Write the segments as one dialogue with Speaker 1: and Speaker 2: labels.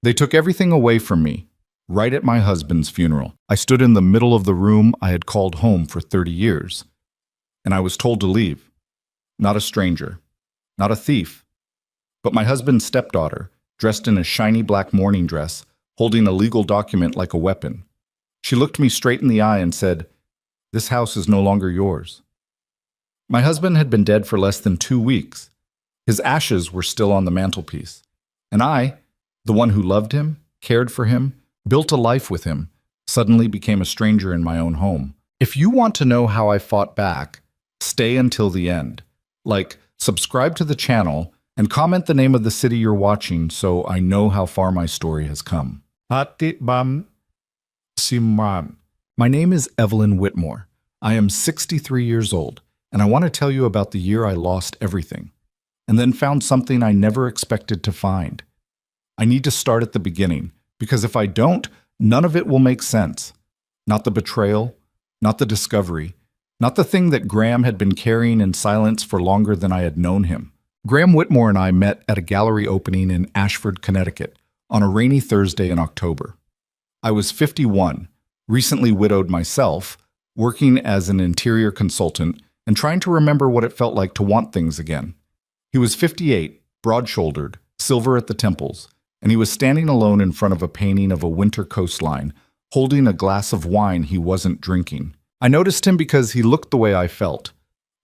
Speaker 1: They took everything away from me, right at my husband's funeral. I stood in the middle of the room I had called home for 30 years, and I was told to leave. Not a stranger, not a thief, but my husband's stepdaughter, dressed in a shiny black mourning dress, holding a legal document like a weapon. She looked me straight in the eye and said, "This house is no longer yours." My husband had been dead for less than 2 weeks. His ashes were still on the mantelpiece. And I, the one who loved him, cared for him, built a life with him, suddenly became a stranger in my own home. If you want to know how I fought back, stay until the end. Like, subscribe to the channel and comment the name of the city you're watching so I know how far my story has come. Atibam Simran. My name is Evelyn Whitmore. I am 63 years old, and I want to tell you about the year I lost everything, and then found something I never expected to find. I need to start at the beginning, because if I don't, none of it will make sense. Not the betrayal, not the discovery, not the thing that Graham had been carrying in silence for longer than I had known him. Graham Whitmore and I met at a gallery opening in Ashford, Connecticut, on a rainy Thursday in October. I was 51, recently widowed myself, working as an interior consultant and trying to remember what it felt like to want things again. He was 58, broad-shouldered, silver at the temples, and he was standing alone in front of a painting of a winter coastline, holding a glass of wine he wasn't drinking. I noticed him because he looked the way I felt,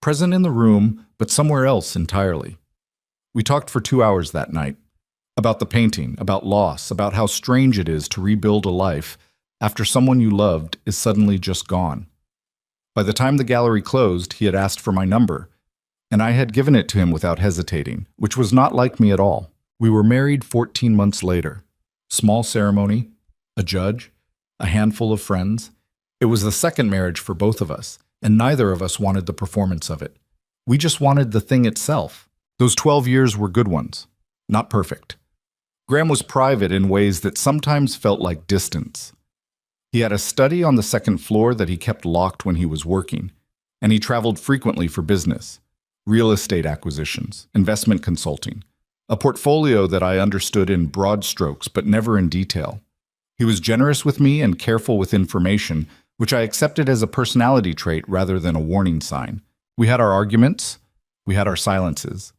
Speaker 1: present in the room, but somewhere else entirely. We talked for 2 hours that night, about the painting, about loss, about how strange it is to rebuild a life after someone you loved is suddenly just gone. By the time the gallery closed, he had asked for my number, and I had given it to him without hesitating, which was not like me at all. We were married 14 months later. Small ceremony, a judge, a handful of friends. It was the second marriage for both of us, and neither of us wanted the performance of it. We just wanted the thing itself. Those 12 years were good ones, not perfect. Graham was private in ways that sometimes felt like distance. He had a study on the second floor that he kept locked when he was working, and he traveled frequently for business, real estate acquisitions, investment consulting, a portfolio that I understood in broad strokes but never in detail. He was generous with me and careful with information, which I accepted as a personality trait rather than a warning sign. We had our arguments, we had our silences,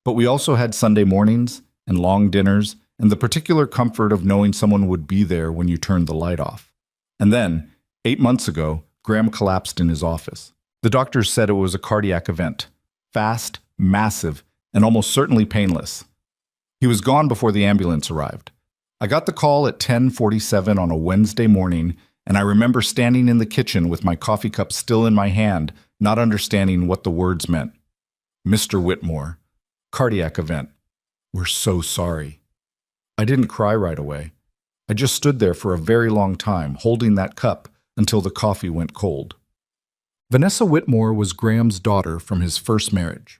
Speaker 1: but we also had Sunday mornings and long dinners and the particular comfort of knowing someone would be there when you turned the light off. And then, 8 months ago, Graham collapsed in his office. The doctors said it was a cardiac event, fast, massive, and almost certainly painless. He was gone before the ambulance arrived. I got the call at 10:47 on a Wednesday morning, and I remember standing in the kitchen with my coffee cup still in my hand, not understanding what the words meant. "Mr. Whitmore, cardiac event. We're so sorry." I didn't cry right away. I just stood there for a very long time, holding that cup until the coffee went cold. Vanessa Whitmore was Graham's daughter from his first marriage.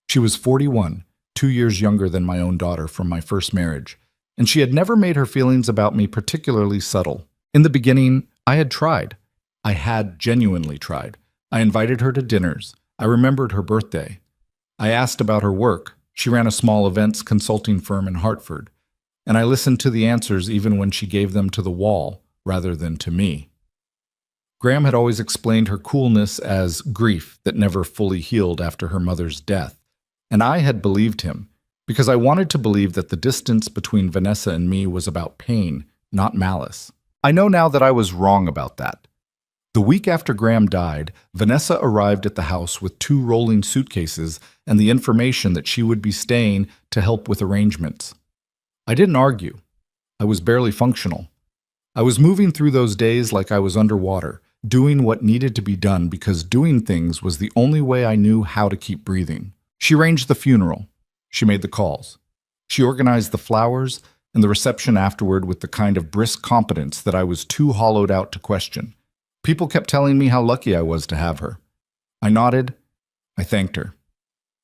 Speaker 1: She was 41, 2 years younger than my own daughter from my first marriage, and she had never made her feelings about me particularly subtle. In the beginning, I had tried. I had genuinely tried. I invited her to dinners. I remembered her birthday. I asked about her work. She ran a small events consulting firm in Hartford, and I listened to the answers even when she gave them to the wall rather than to me. Graham had always explained her coolness as grief that never fully healed after her mother's death, and I had believed him because I wanted to believe that the distance between Vanessa and me was about pain, not malice. I know now that I was wrong about that. The week after Graham died, Vanessa arrived at the house with 2 rolling suitcases and the information that she would be staying to help with arrangements. I didn't argue. I was barely functional. I was moving through those days like I was underwater, doing what needed to be done because doing things was the only way I knew how to keep breathing. She arranged the funeral. She made the calls. She organized the flowers and the reception afterward with the kind of brisk competence that I was too hollowed out to question. People kept telling me how lucky I was to have her. I nodded. I thanked her.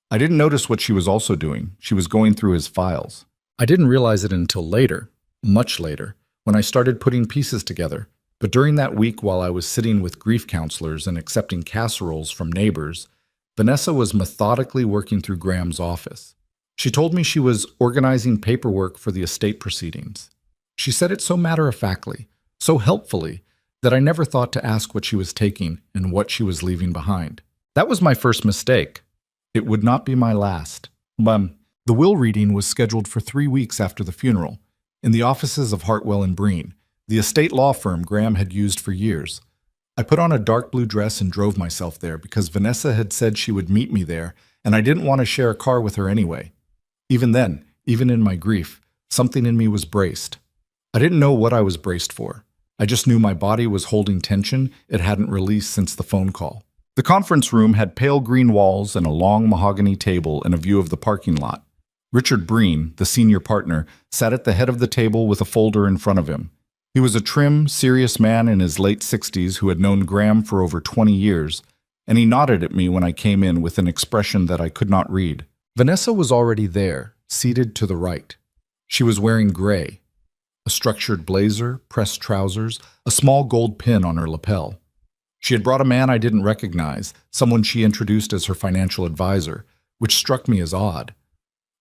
Speaker 1: I didn't notice what she was also doing. She was going through his files. I didn't realize it until later, much later, when I started putting pieces together. But during that week while I was sitting with grief counselors and accepting casseroles from neighbors, Vanessa was methodically working through Graham's office. She told me she was organizing paperwork for the estate proceedings. She said it so matter-of-factly, so helpfully, that I never thought to ask what she was taking and what she was leaving behind. That was my first mistake. It would not be my last. The will reading was scheduled for 3 weeks after the funeral, in the offices of Hartwell and Breen, the estate law firm Graham had used for years. I put on a dark blue dress and drove myself there because Vanessa had said she would meet me there, and I didn't want to share a car with her anyway. Even then, even in my grief, something in me was braced. I didn't know what I was braced for. I just knew my body was holding tension it hadn't released since the phone call. The conference room had pale green walls and a long mahogany table and a view of the parking lot. Richard Breen, the senior partner, sat at the head of the table with a folder in front of him. He was a trim, serious man in his late 60s who had known Graham for over 20 years, and he nodded at me when I came in with an expression that I could not read. Vanessa was already there, seated to the right. She was wearing gray, a structured blazer, pressed trousers, a small gold pin on her lapel. She had brought a man I didn't recognize, someone she introduced as her financial advisor, which struck me as odd.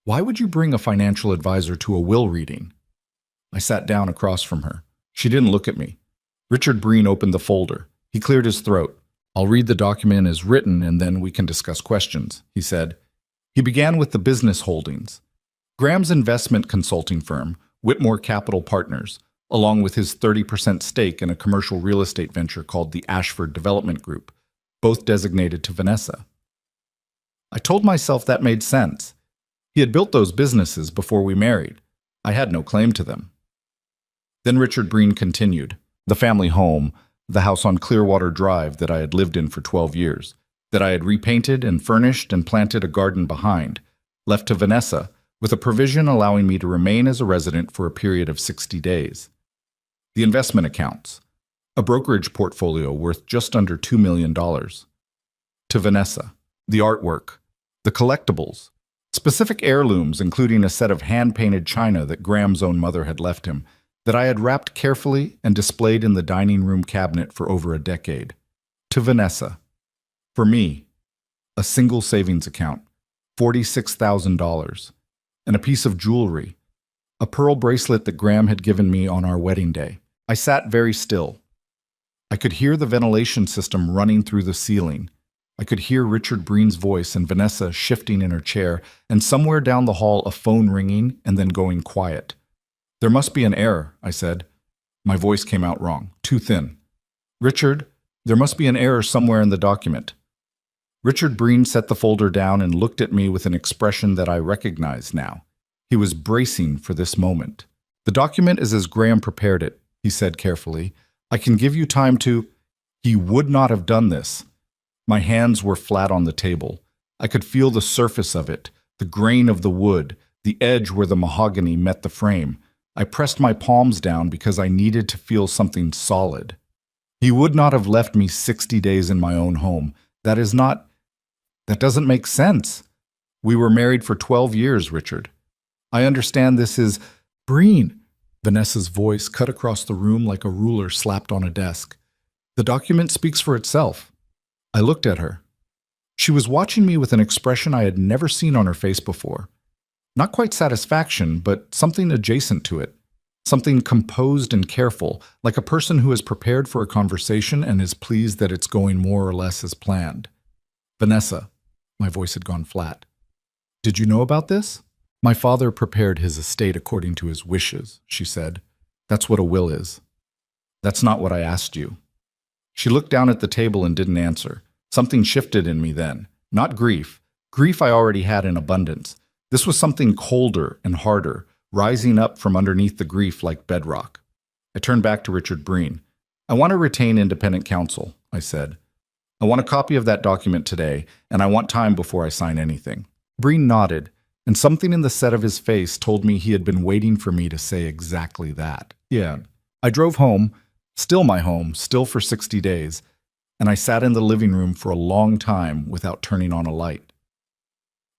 Speaker 1: Why would you bring a financial advisor to a will reading? I sat down across from her. She didn't look at me. Richard Breen opened the folder. He cleared his throat. "I'll read the document as written and then we can discuss questions," he said. He began with the business holdings. Graham's investment consulting firm, Whitmore Capital Partners, along with his 30% stake in a commercial real estate venture called the Ashford Development Group, both designated to Vanessa. I told myself that made sense. He had built those businesses before we married. I had no claim to them. Then Richard Breen continued. The family home, the house on Clearwater Drive that I had lived in for 12 years, that I had repainted and furnished and planted a garden behind, left to Vanessa, with a provision allowing me to remain as a resident for a period of 60 days. The investment accounts, a brokerage portfolio worth just under $2 million. To Vanessa, the artwork, the collectibles, specific heirlooms including a set of hand-painted china that Graham's own mother had left him, that I had wrapped carefully and displayed in the dining room cabinet for over a decade. To Vanessa. For me, a single savings account, $46,000, and a piece of jewelry, a pearl bracelet that Graham had given me on our wedding day. I sat very still. I could hear the ventilation system running through the ceiling. I could hear Richard Breen's voice and Vanessa shifting in her chair, and somewhere down the hall a phone ringing and then going quiet. "There must be an error," I said. My voice came out wrong, too thin. "Richard, there must be an error somewhere in the document." Richard Breen set the folder down and looked at me with an expression that I recognized now. He was bracing for this moment. "The document is as Graham prepared it," he said carefully. "I can give you time to—" He would not have done this. My hands were flat on the table. I could feel the surface of it, the grain of the wood, the edge where the mahogany met the frame. I pressed my palms down because I needed to feel something solid. He would not have left me 60 days in my own home. That doesn't make sense. We were married for 12 years, Richard. I understand this is— Breen. Vanessa's voice cut across the room like a ruler slapped on a desk. The document speaks for itself. I looked at her. She was watching me with an expression I had never seen on her face before. Not quite satisfaction, but something adjacent to it. Something composed and careful, like a person who is prepared for a conversation and is pleased that it's going more or less as planned. "Vanessa," my voice had gone flat. "Did you know about this?" "My father prepared his estate according to his wishes," she said. "That's what a will is." "That's not what I asked you." She looked down at the table and didn't answer. Something shifted in me then. Not grief. Grief I already had in abundance. This was something colder and harder, rising up from underneath the grief like bedrock. I turned back to Richard Breen. "I want to retain independent counsel," I said. "I want a copy of that document today, and I want time before I sign anything." Breen nodded, and something in the set of his face told me he had been waiting for me to say exactly that. Yeah. I drove home, still my home, still for 60 days, and I sat in the living room for a long time without turning on a light.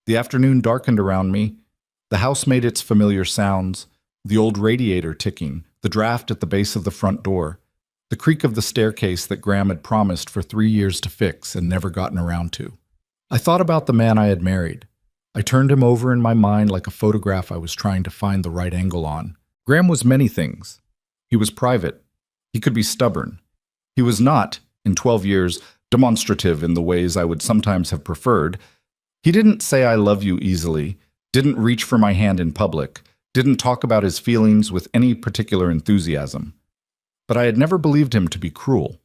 Speaker 1: The afternoon darkened around me. The house made its familiar sounds, the old radiator ticking, the draft at the base of the front door, the creak of the staircase that Graham had promised for 3 years to fix and never gotten around to. I thought about the man I had married. I turned him over in my mind like a photograph I was trying to find the right angle on. Graham was many things. He was private. He could be stubborn. He was not, in 12 years, demonstrative in the ways I would sometimes have preferred. He didn't say I love you easily, didn't reach for my hand in public, didn't talk about his feelings with any particular enthusiasm. But I had never believed him to be cruel.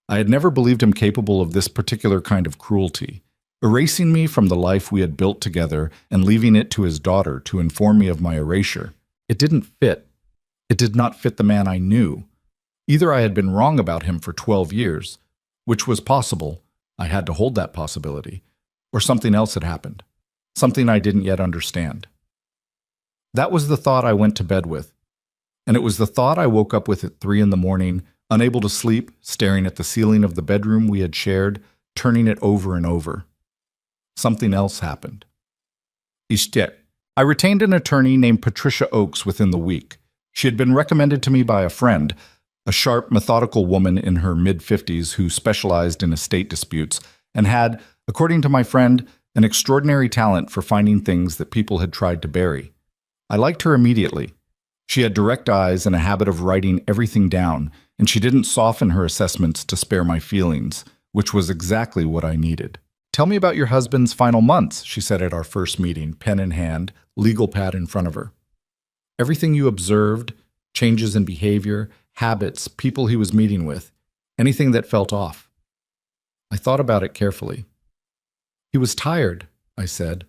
Speaker 1: I had never believed him capable of this particular kind of cruelty, erasing me from the life we had built together and leaving it to his daughter to inform me of my erasure. It didn't fit. It did not fit the man I knew. Either I had been wrong about him for 12 years, which was possible, I had to hold that possibility, or something else had happened, something I didn't yet understand. That was the thought I went to bed with, and it was the thought I woke up with at 3 in the morning, unable to sleep, staring at the ceiling of the bedroom we had shared, turning it over and over. Something else happened. I retained an attorney named Patricia Oakes within the week. She had been recommended to me by a friend, a sharp, methodical woman in her mid-50s who specialized in estate disputes and had, according to my friend, an extraordinary talent for finding things that people had tried to bury. I liked her immediately. She had direct eyes and a habit of writing everything down, and she didn't soften her assessments to spare my feelings, which was exactly what I needed. "Tell me about your husband's final months," she said at our first meeting, pen in hand, legal pad in front of her. "Everything you observed, changes in behavior, habits, people he was meeting with, anything that felt off." I thought about it carefully. "He was tired," I said.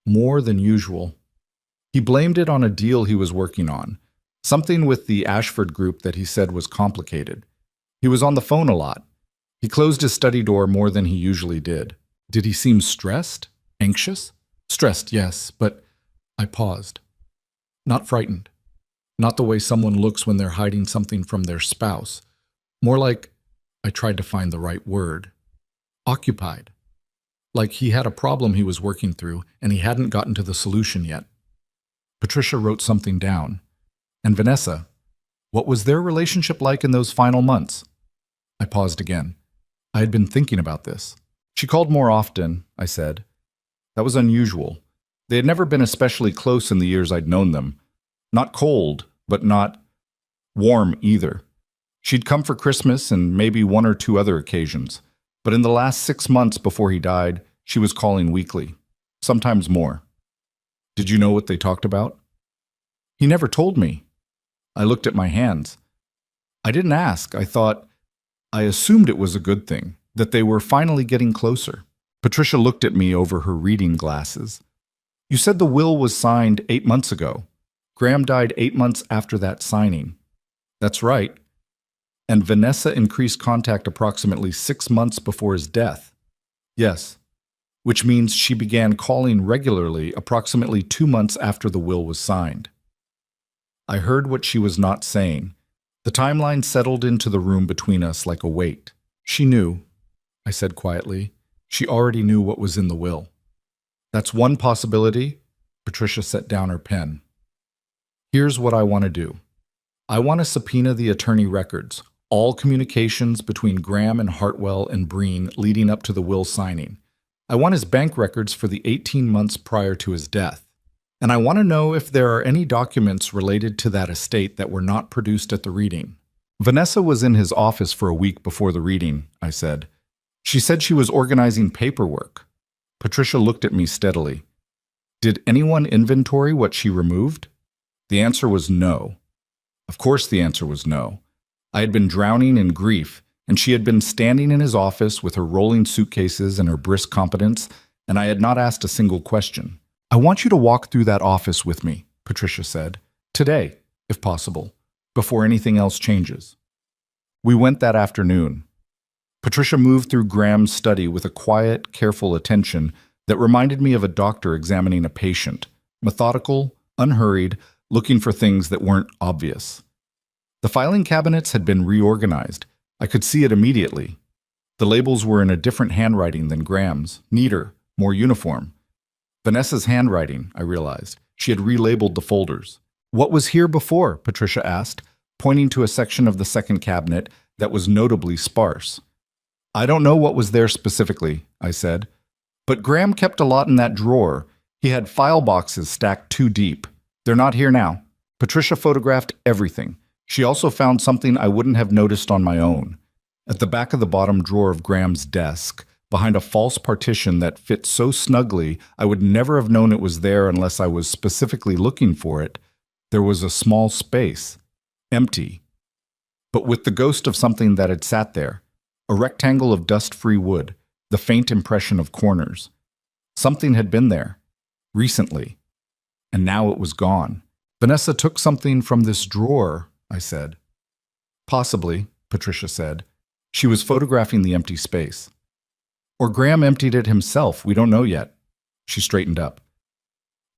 Speaker 1: "More than usual. He blamed it on a deal he was working on, something with the Ashford group that he said was complicated. He was on the phone a lot. He closed his study door more than he usually did." "Did he seem stressed? Anxious?" "Stressed, yes, but..." I paused. "Not frightened. Not the way someone looks when they're hiding something from their spouse. More like," I tried to find the right word, "occupied. Like he had a problem he was working through and he hadn't gotten to the solution yet." Patricia wrote something down. "And Vanessa, what was their relationship like in those final months?" I paused again. I had been thinking about this. "She called more often," I said. "That was unusual. They had never been especially close in the years I'd known them. Not cold, but not warm either. She'd come for Christmas and maybe 1 or 2 other occasions, but in the last 6 months before he died, she was calling weekly, sometimes more." "Did you know what they talked about?" "He never told me." I looked at my hands. I didn't ask. I assumed it was a good thing, that they were finally getting closer. Patricia looked at me over her reading glasses. "You said the will was signed 8 months ago. Graham died 8 months after that signing." "That's right. And Vanessa increased contact approximately 6 months before his death." "Yes. Which means she began calling regularly approximately 2 months after the will was signed." I heard what she was not saying. The timeline settled into the room between us like a weight. "She knew," I said quietly. "She already knew what was in the will." "That's one possibility." Patricia set down her pen. "Here's what I want to do. I want to subpoena the attorney records, all communications between Graham and Hartwell and Breen leading up to the will signing. I want his bank records for the 18 months prior to his death. And I want to know if there are any documents related to that estate that were not produced at the reading." "Vanessa was in his office for a week before the reading," I said. "She said she was organizing paperwork." Patricia looked at me steadily. "Did anyone inventory what she removed?" The answer was no. Of course the answer was no. I had been drowning in grief, and she had been standing in his office with her rolling suitcases and her brisk competence, and I had not asked a single question. "I want you to walk through that office with me," Patricia said. "Today, if possible, before anything else changes." We went that afternoon. Patricia moved through Graham's study with a quiet, careful attention that reminded me of a doctor examining a patient, methodical, unhurried, looking for things that weren't obvious. The filing cabinets had been reorganized. I could see it immediately. The labels were in a different handwriting than Graham's, neater, more uniform. Vanessa's handwriting, I realized. She had relabeled the folders. "What was here before?" Patricia asked, pointing to a section of the second cabinet that was notably sparse. "I don't know what was there specifically," I said. "But Graham kept a lot in that drawer. He had file boxes stacked too deep. They're not here now. Patricia photographed everything. She also found something I wouldn't have noticed on my own. At the back of the bottom drawer of Graham's desk, behind a false partition that fit so snugly I would never have known it was there unless I was specifically looking for it, there was a small space, empty, but with the ghost of something that had sat there, a rectangle of dust-free wood, the faint impression of corners. Something had been there, recently, and now it was gone. Vanessa took something from this drawer, I said. Possibly, Patricia said. She was photographing the empty space. Or Graham emptied it himself, we don't know yet. She straightened up.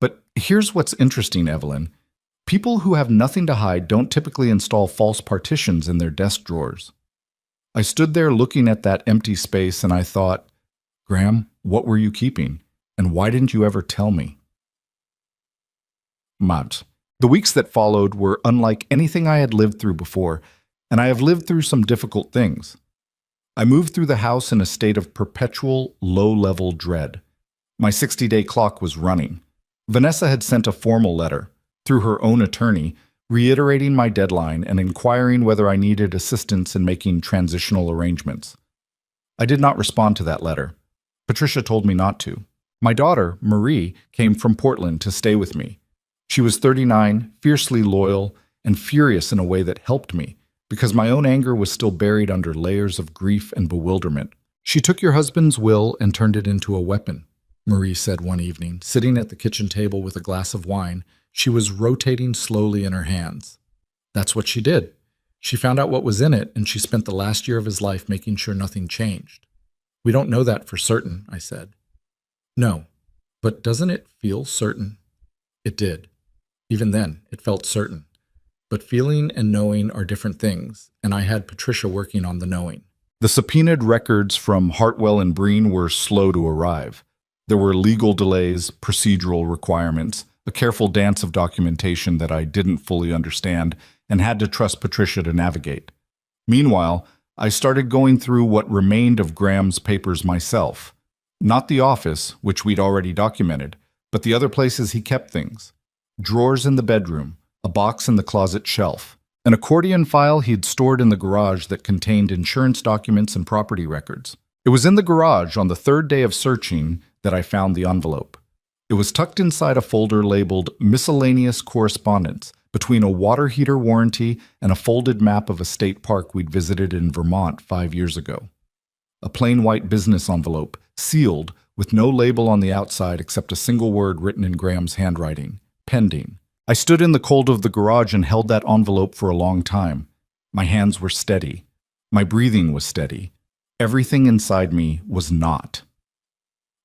Speaker 1: But here's what's interesting, Evelyn. People who have nothing to hide don't typically install false partitions in their desk drawers. I stood there looking at that empty space and I thought, Graham, what were you keeping? And why didn't you ever tell me? Mat. The weeks that followed were unlike anything I had lived through before, and I have lived through some difficult things. I moved through the house in a state of perpetual, low-level dread. My 60-day clock was running. Vanessa had sent a formal letter, through her own attorney, reiterating my deadline and inquiring whether I needed assistance in making transitional arrangements. I did not respond to that letter. Patricia told me not to. My daughter, Marie, came from Portland to stay with me. She was 39, fiercely loyal, and furious in a way that helped me, because my own anger was still buried under layers of grief and bewilderment. She took your husband's will and turned it into a weapon, Marie said one evening, sitting at the kitchen table with a glass of wine. She was rotating slowly in her hands. That's what she did. She found out what was in it, and she spent the last year of his life making sure nothing changed. We don't know that for certain, I said. No, but doesn't it feel certain? It did. Even then, it felt certain. But feeling and knowing are different things, and I had Patricia working on the knowing. The subpoenaed records from Hartwell and Breen were slow to arrive. There were legal delays, procedural requirements, a careful dance of documentation that I didn't fully understand and had to trust Patricia to navigate. Meanwhile, I started going through what remained of Graham's papers myself. Not the office, which we'd already documented, but the other places he kept things. Drawers in the bedroom, a box in the closet shelf, an accordion file he'd stored in the garage that contained insurance documents and property records. It was in the garage on the third day of searching that I found the envelope. It was tucked inside a folder labeled Miscellaneous Correspondence between a water heater warranty and a folded map of a state park we'd visited in Vermont 5 years ago. A plain white business envelope, sealed, with no label on the outside except a single word written in Graham's handwriting, pending. I stood in the cold of the garage and held that envelope for a long time. My hands were steady. My breathing was steady. Everything inside me was not.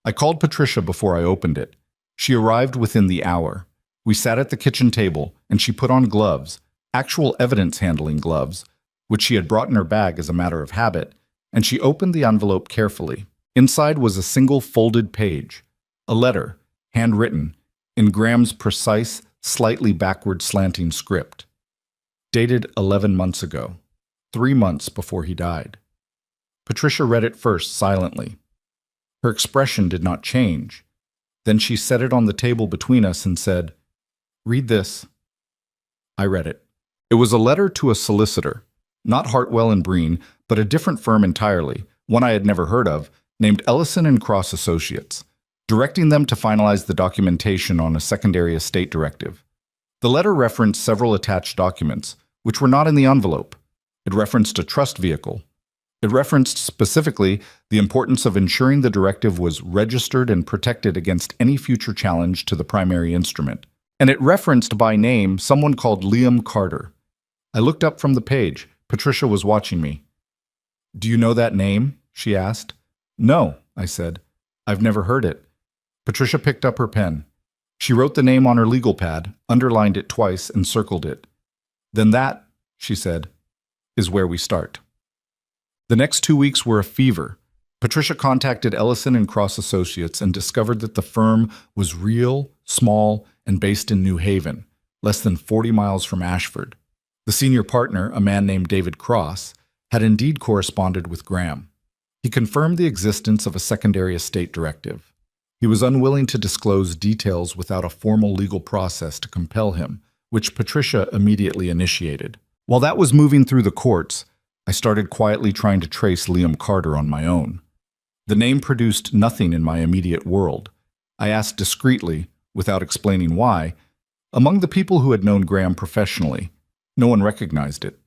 Speaker 1: I called Patricia before I opened it. She arrived within the hour. We sat at the kitchen table, and she put on gloves, actual evidence-handling gloves, which she had brought in her bag as a matter of habit, and she opened the envelope carefully. Inside was a single folded page, a letter, handwritten, in Graham's precise, slightly backward slanting script. Dated 11 months ago, 3 months before he died. Patricia read it first silently. Her expression did not change. Then she set it on the table between us and said, "Read this." I read it. It was a letter to a solicitor, not Hartwell and Breen, but a different firm entirely, one I had never heard of, named Ellison and Cross Associates, directing them to finalize the documentation on a secondary estate directive. The letter referenced several attached documents, which were not in the envelope. It referenced a trust vehicle. It referenced specifically the importance of ensuring the directive was registered and protected against any future challenge to the primary instrument. And it referenced by name someone called Liam Carter. I looked up from the page. Patricia was watching me. "Do you know that name?" she asked. "No," I said. "I've never heard it." Patricia picked up her pen. She wrote the name on her legal pad, underlined it twice, and circled it. "Then that," she said, "is where we start." The next 2 weeks were a fever. Patricia contacted Ellison and Cross Associates and discovered that the firm was real, small, and based in New Haven, less than 40 miles from Ashford. The senior partner, a man named David Cross, had indeed corresponded with Graham. He confirmed the existence of a secondary estate directive. He was unwilling to disclose details without a formal legal process to compel him, which Patricia immediately initiated. While that was moving through the courts, I started quietly trying to trace Liam Carter on my own. The name produced nothing in my immediate world. I asked discreetly, without explaining why, among the people who had known Graham professionally. No one recognized it.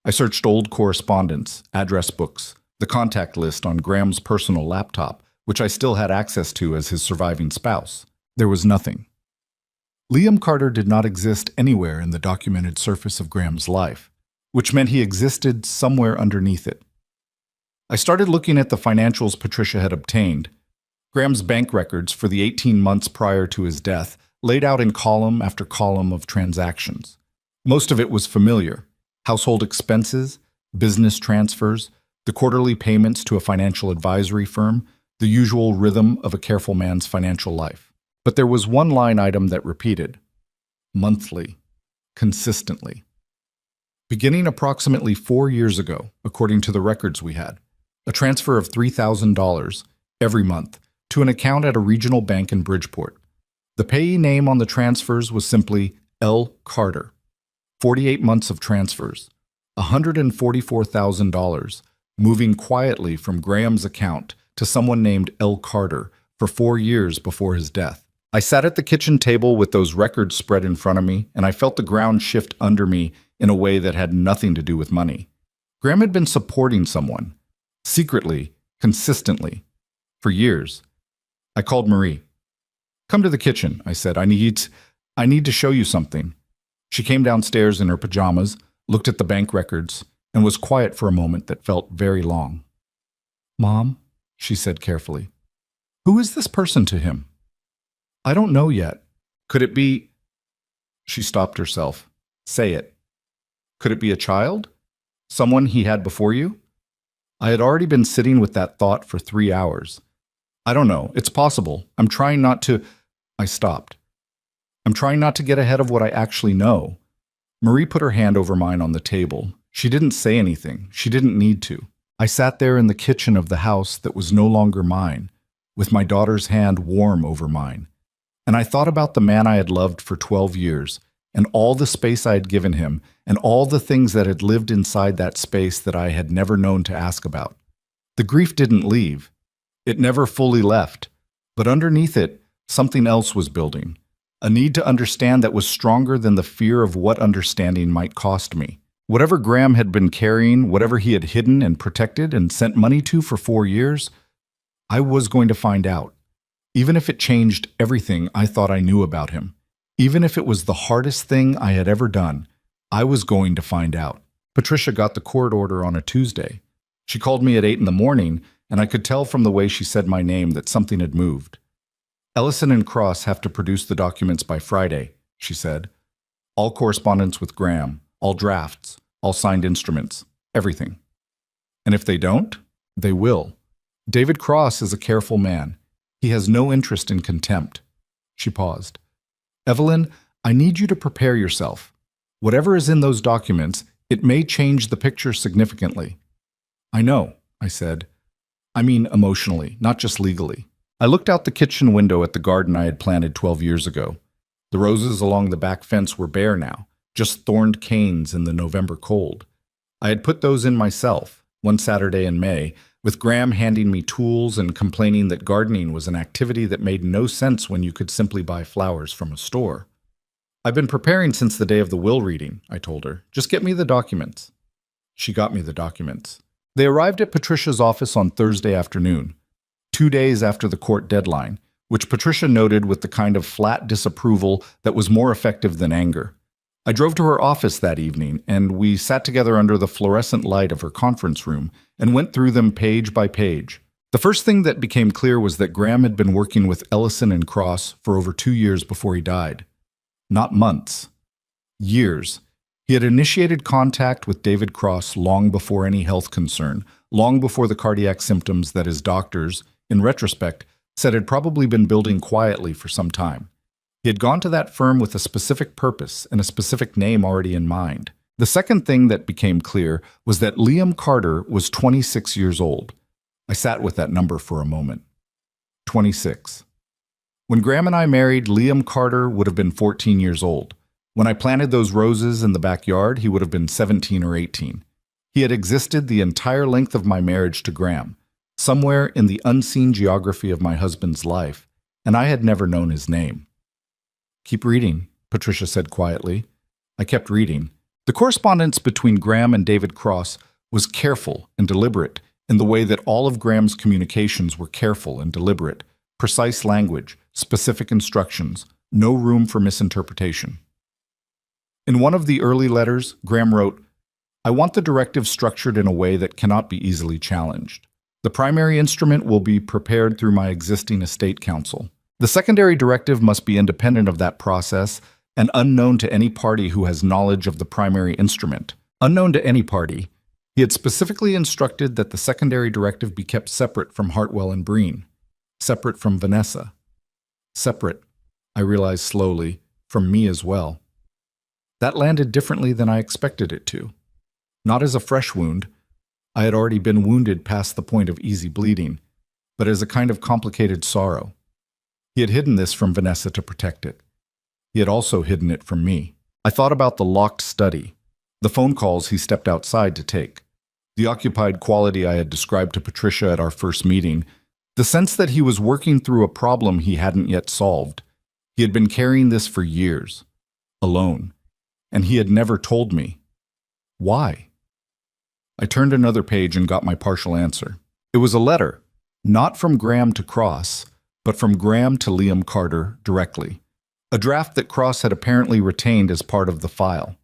Speaker 1: I searched old correspondence, address books, the contact list on Graham's personal laptop, which I still had access to as his surviving spouse. There was nothing. Liam Carter did not exist anywhere in the documented surface of Graham's life, which meant he existed somewhere underneath it. I started looking at the financials Patricia had obtained. Graham's bank records for the 18 months prior to his death laid out in column after column of transactions. Most of it was familiar: household expenses, business transfers, the quarterly payments to a financial advisory firm, the usual rhythm of a careful man's financial life. But there was one line item that repeated: monthly, consistently. Beginning approximately 4 years ago, according to the records we had, a transfer of $3,000 every month to an account at a regional bank in Bridgeport. The payee name on the transfers was simply L. Carter. 48 months of transfers, $144,000, moving quietly from Graham's account to someone named L. Carter for 4 years before his death. I sat at the kitchen table with those records spread in front of me, and I felt the ground shift under me in a way that had nothing to do with money. Graham had been supporting someone, secretly, consistently, for years. I called Marie. "Come to the kitchen," I said. I need to show you something." She came downstairs in her pajamas, looked at the bank records, and was quiet for a moment that felt very long. "Mom," she said carefully, "who is this person to him?" "I don't know yet. Could it be—" She stopped herself. "Say it. Could it be a child? Someone he had before you?" I had already been sitting with that thought for 3 hours. "I don't know. It's possible. I'm trying not to—" I stopped. "I'm trying not to get ahead of what I actually know." Marie put her hand over mine on the table. She didn't say anything. She didn't need to. I sat there in the kitchen of the house that was no longer mine, with my daughter's hand warm over mine. And I thought about the man I had loved for 12 years, and all the space I had given him, and all the things that had lived inside that space that I had never known to ask about. The grief didn't leave. It never fully left. But underneath it, something else was building. A need to understand that was stronger than the fear of what understanding might cost me. Whatever Graham had been carrying, whatever he had hidden and protected and sent money to for 4 years, I was going to find out. Even if it changed everything I thought I knew about him. Even if it was the hardest thing I had ever done, I was going to find out. Patricia got the court order on a Tuesday. She called me at 8 in the morning, and I could tell from the way she said my name that something had moved. "Ellison and Cross have to produce the documents by Friday," she said. "All correspondence with Graham, all drafts, all signed instruments, everything. And if they don't, they will. David Cross is a careful man. He has no interest in contempt." She paused. "Evelyn, I need you to prepare yourself. Whatever is in those documents, it may change the picture significantly." "I know," I said. "I mean emotionally, not just legally." I looked out the kitchen window at the garden I had planted 12 years ago. The roses along the back fence were bare now, just thorned canes in the November cold. I had put those in myself, one Saturday in May, with Graham handing me tools and complaining that gardening was an activity that made no sense when you could simply buy flowers from a store. "I've been preparing since the day of the will reading," I told her. "Just get me the documents." She got me the documents. They arrived at Patricia's office on Thursday afternoon, 2 days after the court deadline, which Patricia noted with the kind of flat disapproval that was more effective than anger. I drove to her office that evening, and we sat together under the fluorescent light of her conference room and went through them page by page. The first thing that became clear was that Graham had been working with Ellison and Cross for over 2 years before he died. Not months. Years. He had initiated contact with David Cross long before any health concern, long before the cardiac symptoms that his doctors, in retrospect, said had probably been building quietly for some time. He had gone to that firm with a specific purpose and a specific name already in mind. The second thing that became clear was that Liam Carter was 26 years old. I sat with that number for a moment. 26. When Graham and I married, Liam Carter would have been 14 years old. When I planted those roses in the backyard, he would have been 17 or 18. He had existed the entire length of my marriage to Graham, somewhere in the unseen geography of my husband's life, and I had never known his name. "Keep reading," Patricia said quietly. I kept reading. The correspondence between Graham and David Cross was careful and deliberate in the way that all of Graham's communications were careful and deliberate, precise language, specific instructions, no room for misinterpretation. In one of the early letters, Graham wrote, "I want the directive structured in a way that cannot be easily challenged. The primary instrument will be prepared through my existing estate counsel. The secondary directive must be independent of that process and unknown to any party who has knowledge of the primary instrument." Unknown to any party, he had specifically instructed that the secondary directive be kept separate from Hartwell and Breen, separate from Vanessa, separate, I realized slowly, from me as well. That landed differently than I expected it to. Not as a fresh wound. I had already been wounded past the point of easy bleeding, but as a kind of complicated sorrow. He had hidden this from Vanessa to protect it. He had also hidden it from me. I thought about the locked study, the phone calls he stepped outside to take, the occupied quality I had described to Patricia at our first meeting, the sense that he was working through a problem he hadn't yet solved. He had been carrying this for years, alone, and he had never told me. Why? I turned another page and got my partial answer. It was a letter, not from Graham to Cross, but from Graham to Liam Carter directly. A draft that Cross had apparently retained as part of the file.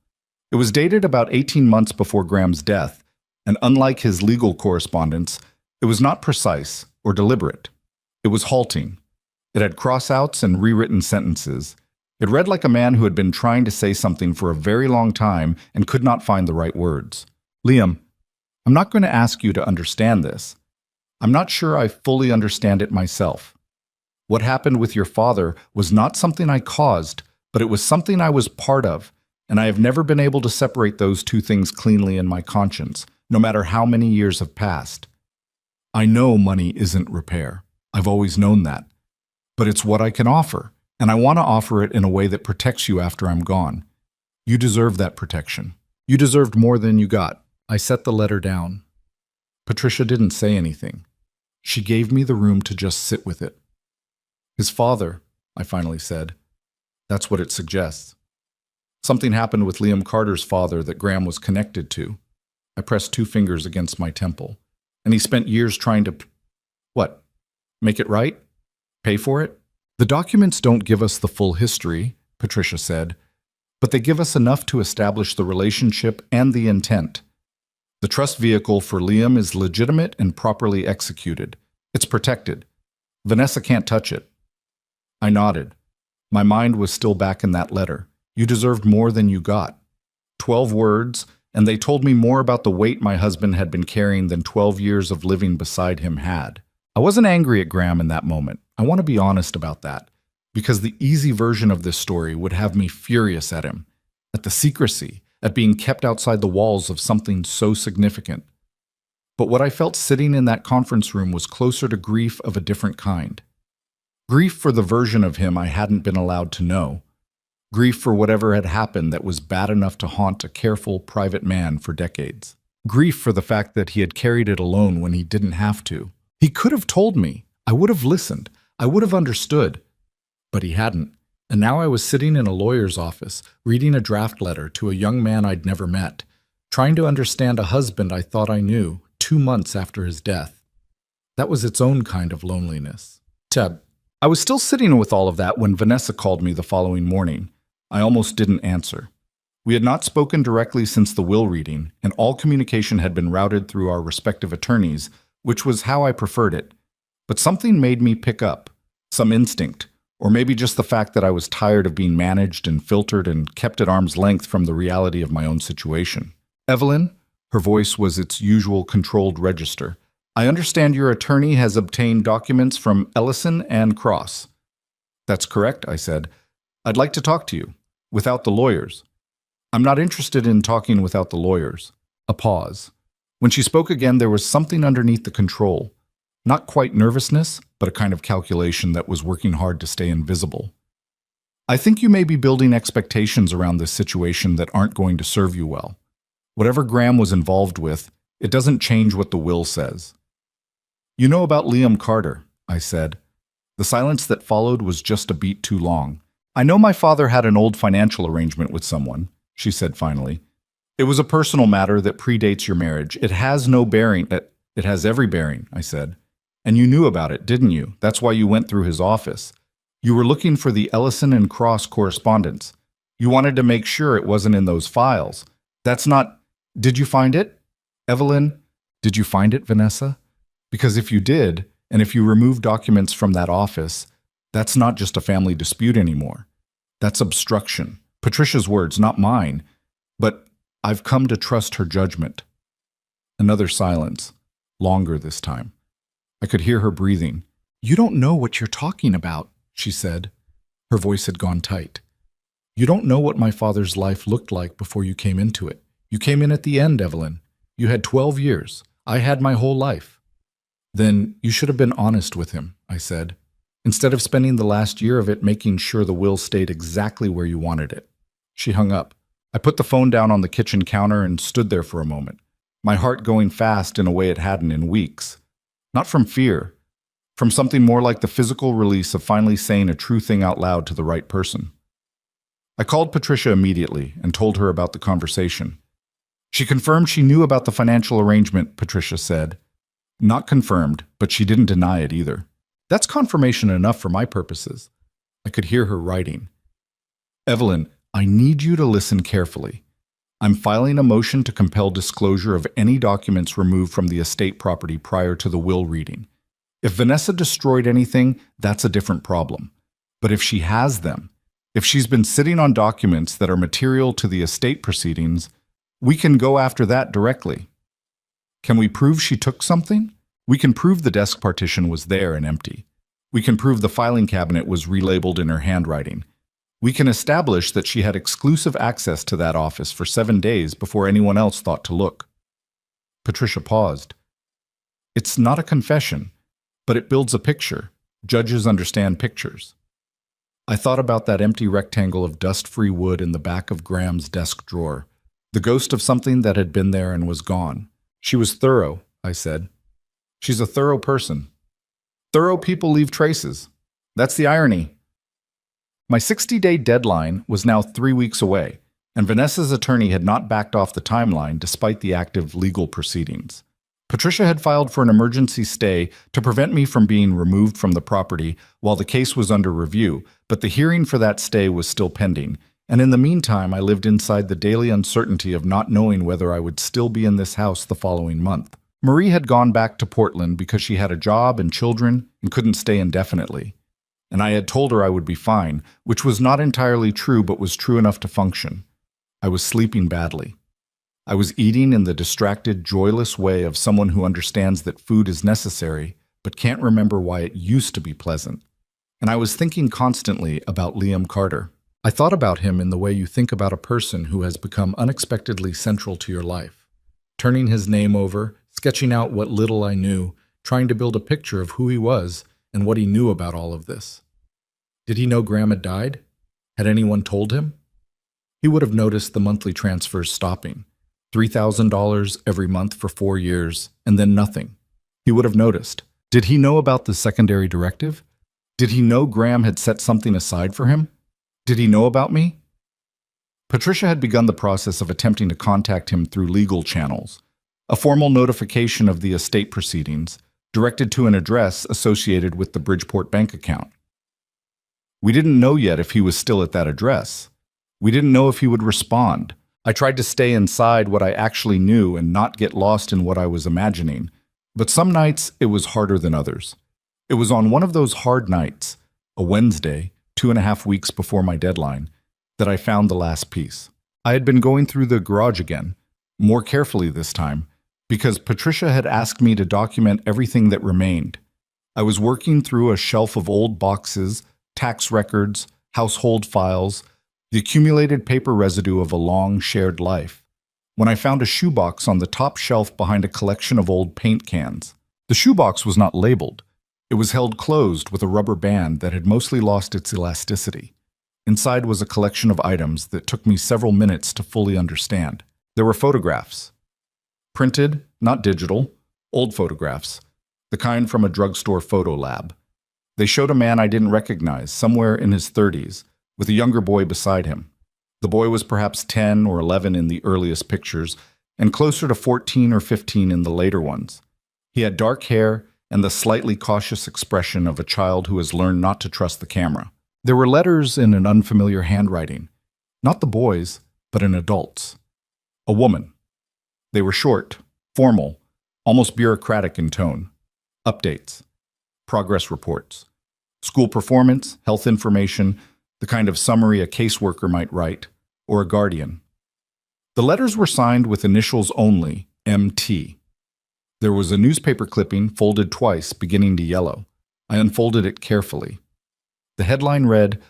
Speaker 1: It was dated about 18 months before Graham's death, and unlike his legal correspondence, it was not precise or deliberate. It was halting. It had cross-outs and rewritten sentences. It read like a man who had been trying to say something for a very long time and could not find the right words. "Liam, I'm not going to ask you to understand this. I'm not sure I fully understand it myself. What happened with your father was not something I caused, but it was something I was part of, and I have never been able to separate those two things cleanly in my conscience, no matter how many years have passed. I know money isn't repair. I've always known that. But it's what I can offer, and I want to offer it in a way that protects you after I'm gone. You deserve that protection. You deserved more than you got." I set the letter down. Patricia didn't say anything. She gave me the room to just sit with it. "His father," I finally said. "That's what it suggests. Something happened with Liam Carter's father that Graham was connected to." I pressed 2 fingers against my temple. "And he spent years trying to... what? Make it right? Pay for it?" "The documents don't give us the full history," Patricia said, "but they give us enough to establish the relationship and the intent. The trust vehicle for Liam is legitimate and properly executed. It's protected. Vanessa can't touch it." I nodded. My mind was still back in that letter. You deserved more than you got. 12 words, and they told me more about the weight my husband had been carrying than 12 years of living beside him had. I wasn't angry at Graham in that moment. I want to be honest about that, because the easy version of this story would have me furious at him, at the secrecy, at being kept outside the walls of something so significant. But what I felt sitting in that conference room was closer to grief of a different kind. Grief for the version of him I hadn't been allowed to know. Grief for whatever had happened that was bad enough to haunt a careful, private man for decades. Grief for the fact that he had carried it alone when he didn't have to. He could have told me. I would have listened. I would have understood. But he hadn't. And now I was sitting in a lawyer's office, reading a draft letter to a young man I'd never met, trying to understand a husband I thought I knew 2 months after his death. That was its own kind of loneliness. I was still sitting with all of that when Vanessa called me the following morning. I almost didn't answer. We had not spoken directly since the will reading, and all communication had been routed through our respective attorneys, which was how I preferred it. But something made me pick up, some instinct, or maybe just the fact that I was tired of being managed and filtered and kept at arm's length from the reality of my own situation. "Evelyn," her voice was its usual controlled register. "I understand your attorney has obtained documents from Ellison and Cross." "That's correct," I said. "I'd like to talk to you, without the lawyers." "I'm not interested in talking without the lawyers." A pause. When she spoke again, there was something underneath the control. Not quite nervousness, but a kind of calculation that was working hard to stay invisible. I think you may be building expectations around this situation that aren't going to serve you well. Whatever Graham was involved with, it doesn't change what the will says. You know about Liam Carter, I said. The silence that followed was just a beat too long. I know my father had an old financial arrangement with someone, she said finally. It was a personal matter that predates your marriage. It has no bearing. It has every bearing, I said. And you knew about it, didn't you? That's why you went through his office. You were looking for the Ellison and Cross correspondence. You wanted to make sure it wasn't in those files. That's not... Did you find it? Evelyn, did you find it, Vanessa? Because if you did, and if you removed documents from that office, that's not just a family dispute anymore. That's obstruction. Patricia's words, not mine. But I've come to trust her judgment. Another silence, longer this time. I could hear her breathing. You don't know what you're talking about, she said. Her voice had gone tight. You don't know what my father's life looked like before you came into it. You came in at the end, Evelyn. You had 12 years. I had my whole life. Then you should have been honest with him, I said, instead of spending the last year of it making sure the will stayed exactly where you wanted it. She hung up. I put the phone down on the kitchen counter and stood there for a moment, my heart going fast in a way it hadn't in weeks. Not from fear, from something more like the physical release of finally saying a true thing out loud to the right person. I called Patricia immediately and told her about the conversation. She confirmed she knew about the financial arrangement, Patricia said. Not confirmed, but she didn't deny it either. That's confirmation enough for my purposes. I could hear her writing. Evelyn, I need you to listen carefully. I'm filing a motion to compel disclosure of any documents removed from the estate property prior to the will reading. If Vanessa destroyed anything, that's a different problem. But if she has them, if she's been sitting on documents that are material to the estate proceedings, we can go after that directly. Can we prove she took something? We can prove the desk partition was there and empty. We can prove the filing cabinet was relabeled in her handwriting. We can establish that she had exclusive access to that office for 7 days before anyone else thought to look. Patricia paused. It's not a confession, but it builds a picture. Judges understand pictures. I thought about that empty rectangle of dust-free wood in the back of Graham's desk drawer, the ghost of something that had been there and was gone. She was thorough, I said. She's a thorough person. Thorough people leave traces. That's the irony. My 60-day deadline was now 3 weeks away, and Vanessa's attorney had not backed off the timeline despite the active legal proceedings. Patricia had filed for an emergency stay to prevent me from being removed from the property while the case was under review, but the hearing for that stay was still pending, and in the meantime I lived inside the daily uncertainty of not knowing whether I would still be in this house the following month. Marie had gone back to Portland because she had a job and children and couldn't stay indefinitely. And I had told her I would be fine, which was not entirely true but was true enough to function. I was sleeping badly. I was eating in the distracted, joyless way of someone who understands that food is necessary but can't remember why it used to be pleasant. And I was thinking constantly about Liam Carter. I thought about him in the way you think about a person who has become unexpectedly central to your life. Turning his name over, sketching out what little I knew, trying to build a picture of who he was and what he knew about all of this. Did he know Graham had died? Had anyone told him? He would have noticed the monthly transfers stopping. $3,000 every month for 4 years, and then nothing. He would have noticed. Did he know about the secondary directive? Did he know Graham had set something aside for him? Did he know about me? Patricia had begun the process of attempting to contact him through legal channels. A formal notification of the estate proceedings, directed to an address associated with the Bridgeport bank account. We didn't know yet if he was still at that address. We didn't know if he would respond. I tried to stay inside what I actually knew and not get lost in what I was imagining. But some nights it was harder than others. It was on one of those hard nights, a Wednesday, 2.5 weeks before my deadline, that I found the last piece. I had been going through the garage again, more carefully this time, because Patricia had asked me to document everything that remained. I was working through a shelf of old boxes, tax records, household files, the accumulated paper residue of a long shared life, when I found a shoebox on the top shelf behind a collection of old paint cans. The shoebox was not labeled. It was held closed with a rubber band that had mostly lost its elasticity. Inside was a collection of items that took me several minutes to fully understand. There were photographs. Printed, not digital, old photographs, the kind from a drugstore photo lab. They showed a man I didn't recognize, somewhere in his 30s, with a younger boy beside him. The boy was perhaps 10 or 11 in the earliest pictures, and closer to 14 or 15 in the later ones. He had dark hair and the slightly cautious expression of a child who has learned not to trust the camera. There were letters in an unfamiliar handwriting, not the boy's, but an adult's. A woman. They were short, formal, almost bureaucratic in tone. Updates. Progress reports. School performance, health information, the kind of summary a caseworker might write, or a guardian. The letters were signed with initials only, MT. There was a newspaper clipping folded twice, beginning to yellow. I unfolded it carefully. The headline read,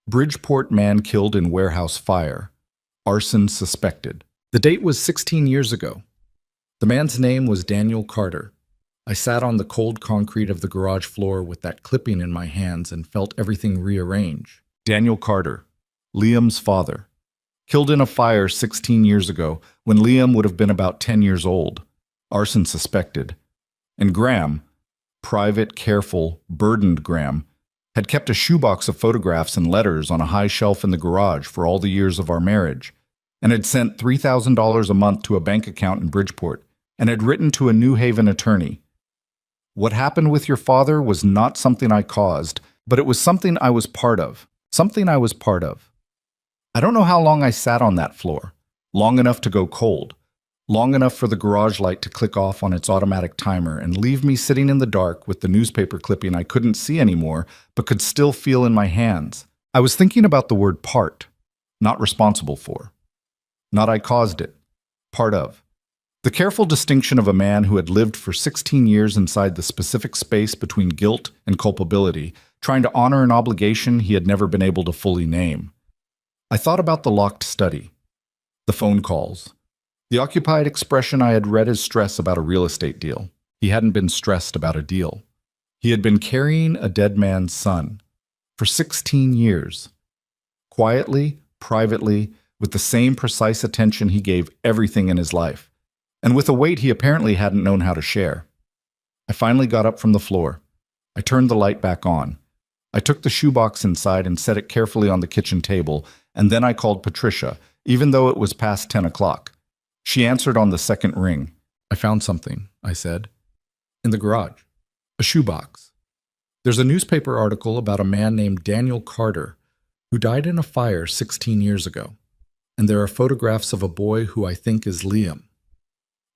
Speaker 1: "Bridgeport man killed in warehouse fire. Arson suspected." The date was 16 years ago. The man's name was Daniel Carter. I sat on the cold concrete of the garage floor with that clipping in my hands and felt everything rearrange. Daniel Carter, Liam's father. Killed in a fire 16 years ago, when Liam would have been about 10 years old. Arson suspected. And Graham, private, careful, burdened Graham, had kept a shoebox of photographs and letters on a high shelf in the garage for all the years of our marriage, and had sent $3,000 a month to a bank account in Bridgeport, and had written to a New Haven attorney. What happened with your father was not something I caused, but it was something I was part of. Something I was part of. I don't know how long I sat on that floor. Long enough to go cold. Long enough for the garage light to click off on its automatic timer and leave me sitting in the dark with the newspaper clipping I couldn't see anymore, but could still feel in my hands. I was thinking about the word part. Not responsible for. Not I caused it. Part of. The careful distinction of a man who had lived for 16 years inside the specific space between guilt and culpability, trying to honor an obligation he had never been able to fully name. I thought about the locked study, the phone calls, the occupied expression I had read as stress about a real estate deal. He hadn't been stressed about a deal. He had been carrying a dead man's son for 16 years. Quietly, privately, with the same precise attention he gave everything in his life, and with a weight he apparently hadn't known how to share. I finally got up from the floor. I turned the light back on. I took the shoebox inside and set it carefully on the kitchen table, and then I called Patricia, even though it was past 10 o'clock. She answered on the second ring. "I found something," I said. "In the garage. A shoebox. There's a newspaper article about a man named Daniel Carter who died in a fire 16 years ago. And there are photographs of a boy who I think is Liam."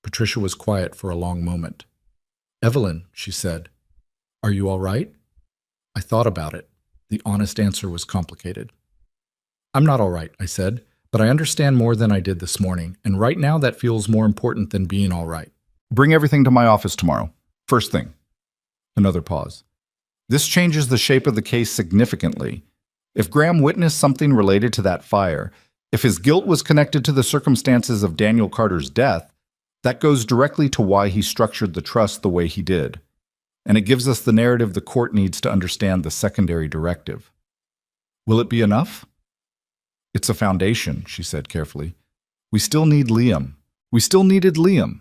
Speaker 1: Patricia was quiet for a long moment. "Evelyn," she said, "are you all right?" I thought about it. The honest answer was complicated. "I'm not all right," I said, "but I understand more than I did this morning, and right now that feels more important than being all right." "Bring everything to my office tomorrow. First thing." Another pause. "This changes the shape of the case significantly. If Graham witnessed something related to that fire, if his guilt was connected to the circumstances of Daniel Carter's death, that goes directly to why he structured the trust the way he did. And it gives us the narrative the court needs to understand the secondary directive. Will it be enough?" "It's a foundation," she said carefully. "We still need Liam. We still needed Liam."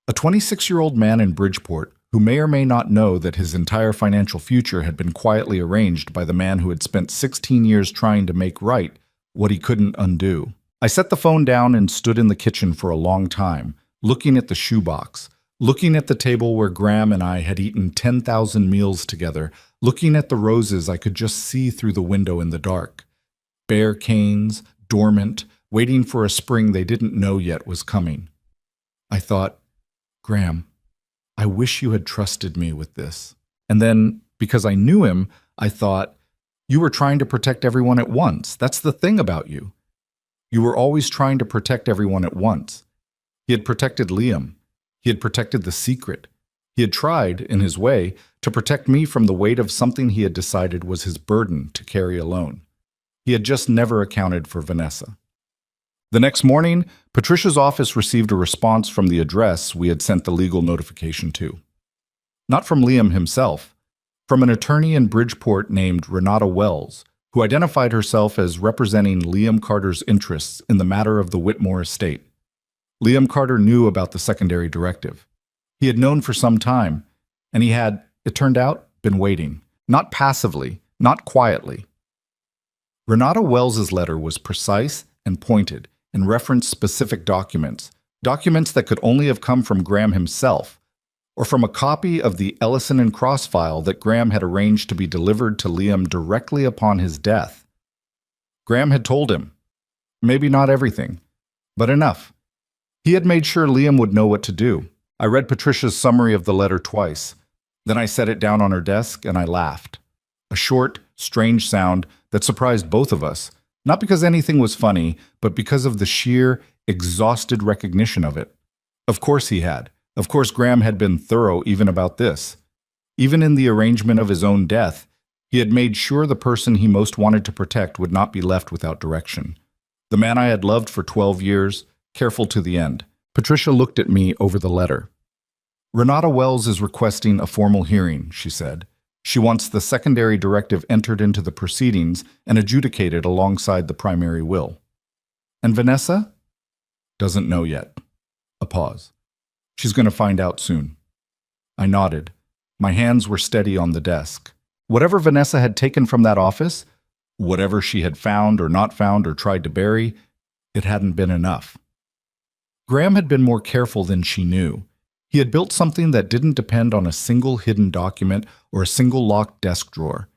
Speaker 1: A 26-year-old man in Bridgeport who may or may not know that his entire financial future had been quietly arranged by the man who had spent 16 years trying to make right what he couldn't undo. I set the phone down and stood in the kitchen for a long time, looking at the shoebox, looking at the table where Graham and I had eaten 10,000 meals together, looking at the roses I could just see through the window in the dark. Bare canes, dormant, waiting for a spring they didn't know yet was coming. I thought, "Graham, I wish you had trusted me with this." And then, because I knew him, I thought, "You were trying to protect everyone at once. That's the thing about you. You were always trying to protect everyone at once." He had protected Liam. He had protected the secret. He had tried, in his way, to protect me from the weight of something he had decided was his burden to carry alone. He had just never accounted for Vanessa. The next morning, Patricia's office received a response from the address we had sent the legal notification to. Not from Liam himself, from an attorney in Bridgeport named Renata Wells, who identified herself as representing Liam Carter's interests in the matter of the Whitmore estate. Liam Carter knew about the secondary directive. He had known for some time, and he had, it turned out, been waiting. Not passively, not quietly. Renata Wells's letter was precise and pointed and referenced specific documents, documents that could only have come from Graham himself, or from a copy of the Ellison and Cross file that Graham had arranged to be delivered to Liam directly upon his death. Graham had told him, maybe not everything, but enough. He had made sure Liam would know what to do. I read Patricia's summary of the letter twice. Then I set it down on her desk and I laughed. A short, strange sound that surprised both of us, not because anything was funny, but because of the sheer, exhausted recognition of it. Of course he had. Of course Graham had been thorough even about this. Even in the arrangement of his own death, he had made sure the person he most wanted to protect would not be left without direction. The man I had loved for 12 years, careful to the end. Patricia looked at me over the letter. Renata Wells is requesting a formal hearing, she said. She wants the secondary directive entered into the proceedings and adjudicated alongside the primary will. And Vanessa? Doesn't know yet. A pause. She's going to find out soon. I nodded. My hands were steady on the desk. Whatever Vanessa had taken from that office, whatever she had found or not found or tried to bury, it hadn't been enough. Graham had been more careful than she knew. He had built something that didn't depend on a single hidden document or a single locked desk drawer.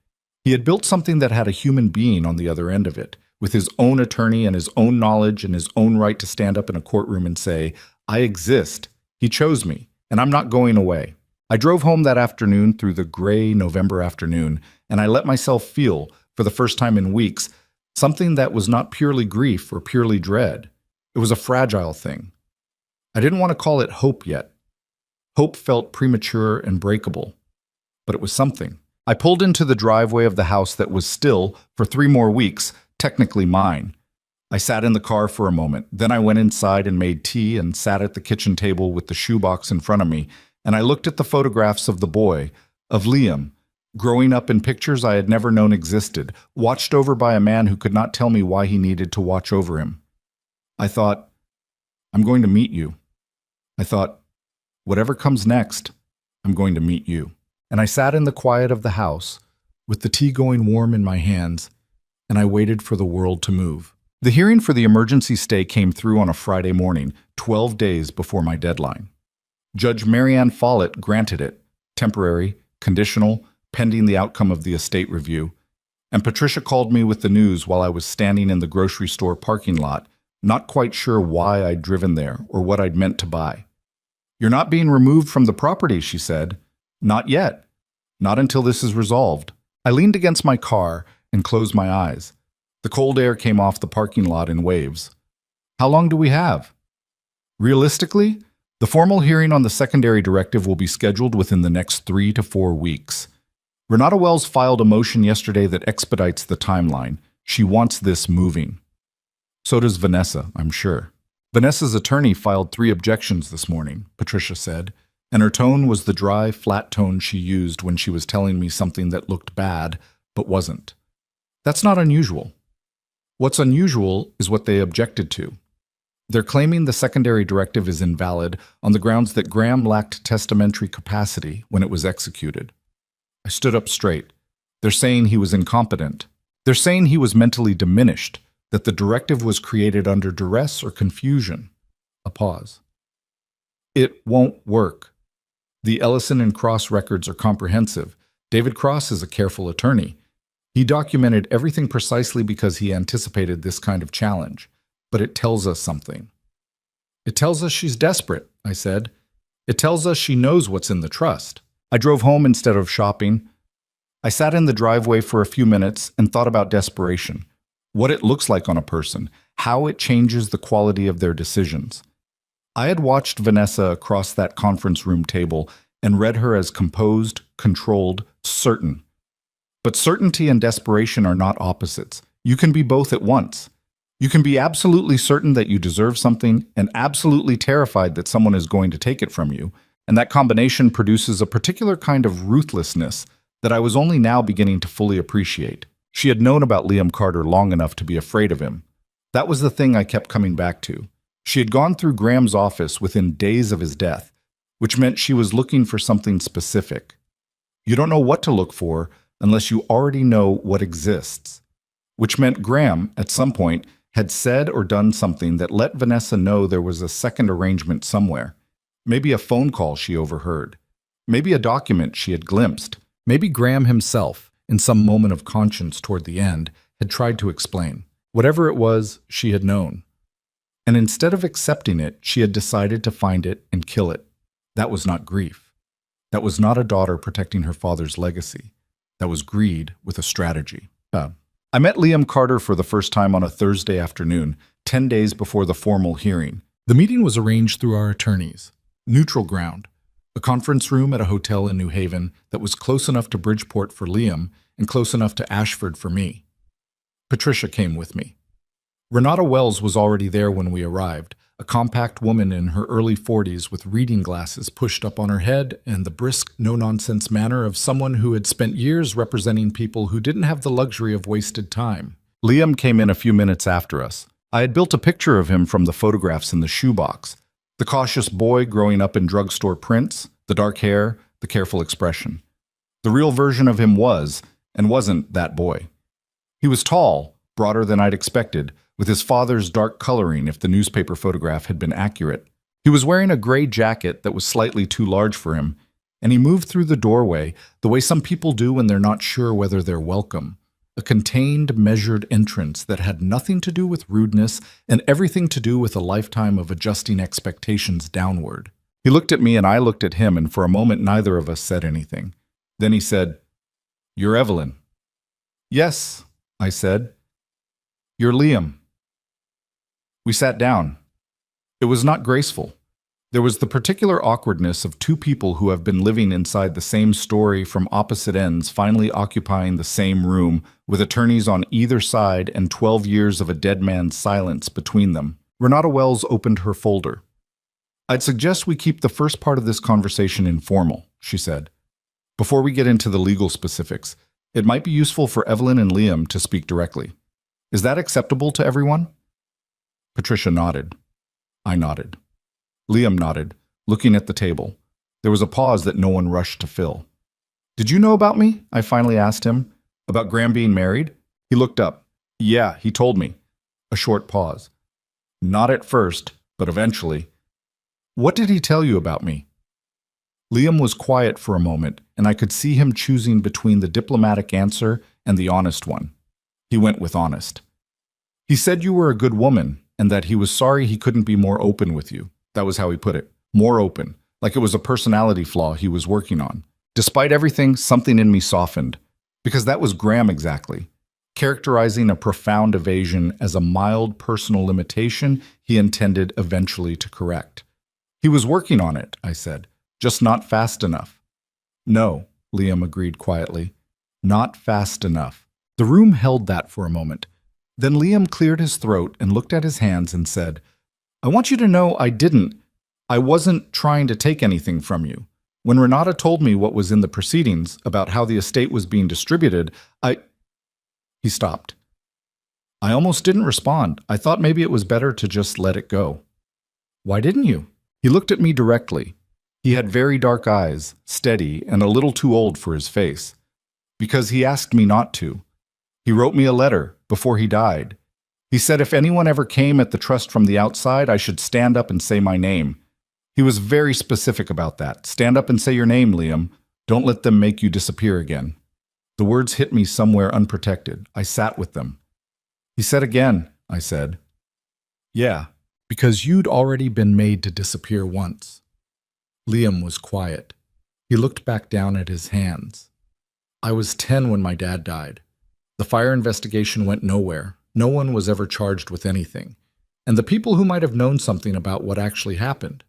Speaker 1: He had built something that had a human being on the other end of it, with his own attorney and his own knowledge and his own right to stand up in a courtroom and say, I exist. He chose me, and I'm not going away. I drove home that afternoon through the gray November afternoon, and I let myself feel, for the first time in weeks, something that was not purely grief or purely dread. It was a fragile thing. I didn't want to call it hope yet. Hope felt premature and breakable, but it was something. I pulled into the driveway of the house that was still, for 3 more weeks, technically mine. I sat in the car for a moment. Then I went inside and made tea and sat at the kitchen table with the shoebox in front of me, and I looked at the photographs of the boy, of Liam, growing up in pictures I had never known existed, watched over by a man who could not tell me why he needed to watch over him. I thought, I'm going to meet you. I thought, whatever comes next, I'm going to meet you. And I sat in the quiet of the house, with the tea going warm in my hands, and I waited for the world to move. The hearing for the emergency stay came through on a Friday morning, 12 days before my deadline. Judge Marianne Follett granted it, temporary, conditional, pending the outcome of the estate review, and Patricia called me with the news while I was standing in the grocery store parking lot, not quite sure why I'd driven there or what I'd meant to buy. You're not being removed from the property, she said. Not yet. Not until this is resolved. I leaned against my car and closed my eyes. The cold air came off the parking lot in waves. How long do we have? Realistically, the formal hearing on the secondary directive will be scheduled within the next 3 to 4 weeks. Renata Wells filed a motion yesterday that expedites the timeline. She wants this moving. So does Vanessa, I'm sure. Vanessa's attorney filed 3 objections this morning, Patricia said, and her tone was the dry, flat tone she used when she was telling me something that looked bad, but wasn't. That's not unusual. What's unusual is what they objected to. They're claiming the secondary directive is invalid on the grounds that Graham lacked testamentary capacity when it was executed. I stood up straight. They're saying he was incompetent. They're saying he was mentally diminished, that the directive was created under duress or confusion. A pause. It won't work. The Ellison and Cross records are comprehensive. David Cross is a careful attorney. He documented everything precisely because he anticipated this kind of challenge. But it tells us something. It tells us she's desperate, I said. It tells us she knows what's in the trust. I drove home instead of shopping. I sat in the driveway for a few minutes and thought about desperation. What it looks like on a person, how it changes the quality of their decisions. I had watched Vanessa across that conference room table and read her as composed, controlled, certain. But certainty and desperation are not opposites. You can be both at once. You can be absolutely certain that you deserve something and absolutely terrified that someone is going to take it from you, and that combination produces a particular kind of ruthlessness that I was only now beginning to fully appreciate. She had known about Liam Carter long enough to be afraid of him. That was the thing I kept coming back to. She had gone through Graham's office within days of his death, which meant she was looking for something specific. You don't know what to look for unless you already know what exists, which meant Graham, at some point, had said or done something that let Vanessa know there was a second arrangement somewhere. Maybe a phone call she overheard. Maybe a document she had glimpsed. Maybe Graham himself, in some moment of conscience toward the end, had tried to explain. Whatever it was, she had known. And instead of accepting it, she had decided to find it and kill it. That was not grief. That was not a daughter protecting her father's legacy. That was greed with a strategy. I met Liam Carter for the first time on a Thursday afternoon, 10 days before the formal hearing. The meeting was arranged through our attorneys. Neutral ground. A conference room at a hotel in New Haven that was close enough to Bridgeport for Liam and close enough to Ashford for me. Patricia came with me. Renata Wells was already there when we arrived, a compact woman in her early 40s with reading glasses pushed up on her head and the brisk, no-nonsense manner of someone who had spent years representing people who didn't have the luxury of wasted time. Liam came in a few minutes after us. I had built a picture of him from the photographs in the shoebox. The cautious boy growing up in drugstore prints, the dark hair, the careful expression. The real version of him was, and wasn't, that boy. He was tall, broader than I'd expected, with his father's dark coloring if the newspaper photograph had been accurate. He was wearing a gray jacket that was slightly too large for him, and he moved through the doorway the way some people do when they're not sure whether they're welcome. A contained, measured entrance that had nothing to do with rudeness and everything to do with a lifetime of adjusting expectations downward. He looked at me and I looked at him, and for a moment neither of us said anything. Then he said, "You're Evelyn." "Yes," I said. "You're Liam." We sat down. It was not graceful. There was the particular awkwardness of two people who have been living inside the same story from opposite ends finally occupying the same room, with attorneys on either side and 12 years of a dead man's silence between them. Renata Wells opened her folder. "I'd suggest we keep the first part of this conversation informal," she said. "Before we get into the legal specifics, it might be useful for Evelyn and Liam to speak directly. Is that acceptable to everyone?" Patricia nodded. I nodded. Liam nodded, looking at the table. There was a pause that no one rushed to fill. "Did you know about me?" I finally asked him. "About Graham being married?" He looked up. "Yeah, he told me." A short pause. "Not at first, but eventually." "What did he tell you about me?" Liam was quiet for a moment, and I could see him choosing between the diplomatic answer and the honest one. He went with honest. "He said you were a good woman, and that he was sorry he couldn't be more open with you." That was how he put it. More open, like it was a personality flaw he was working on. Despite everything, something in me softened, because that was Graham exactly, characterizing a profound evasion as a mild personal limitation he intended eventually to correct. "He was working on it," I said, "just not fast enough." "No," Liam agreed quietly, "not fast enough." The room held that for a moment. Then Liam cleared his throat and looked at his hands and said, "I want you to know I wasn't trying to take anything from you. When Renata told me what was in the proceedings about how the estate was being distributed, He stopped. I almost didn't respond. I thought maybe it was better to just let it go. "Why didn't you?" He looked at me directly. He had very dark eyes, steady, and a little too old for his face. "Because he asked me not to. He wrote me a letter before he died. He said if anyone ever came at the trust from the outside, I should stand up and say my name. He was very specific about that. Stand up and say your name, Liam. Don't let them make you disappear again." The words hit me somewhere unprotected. I sat with them. "He said again," I said. "Yeah, because you'd already been made to disappear once." Liam was quiet. He looked back down at his hands. "I was 10 when my dad died. The fire investigation went nowhere. No one was ever charged with anything. And the people who might have known something about what actually happened."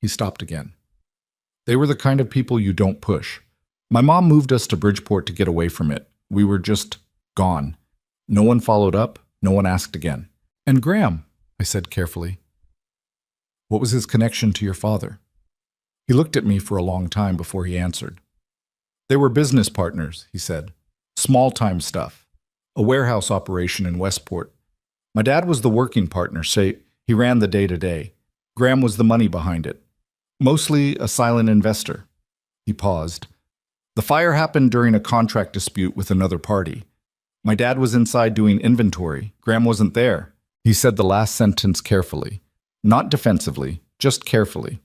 Speaker 1: He stopped again. "They were the kind of people you don't push. My mom moved us to Bridgeport to get away from it. We were just gone. No one followed up. No one asked again." "And Graham," I said carefully. "What was his connection to your father?" He looked at me for a long time before he answered. "They were business partners," he said. "Small-time stuff. a warehouse operation in Westport. My dad was the working partner, say he ran the day-to-day. Graham was the money behind it. Mostly a silent investor. He paused. The fire happened during a contract dispute with another party. My dad was inside doing inventory. Graham wasn't there. He said the last sentence carefully. Not defensively, just carefully.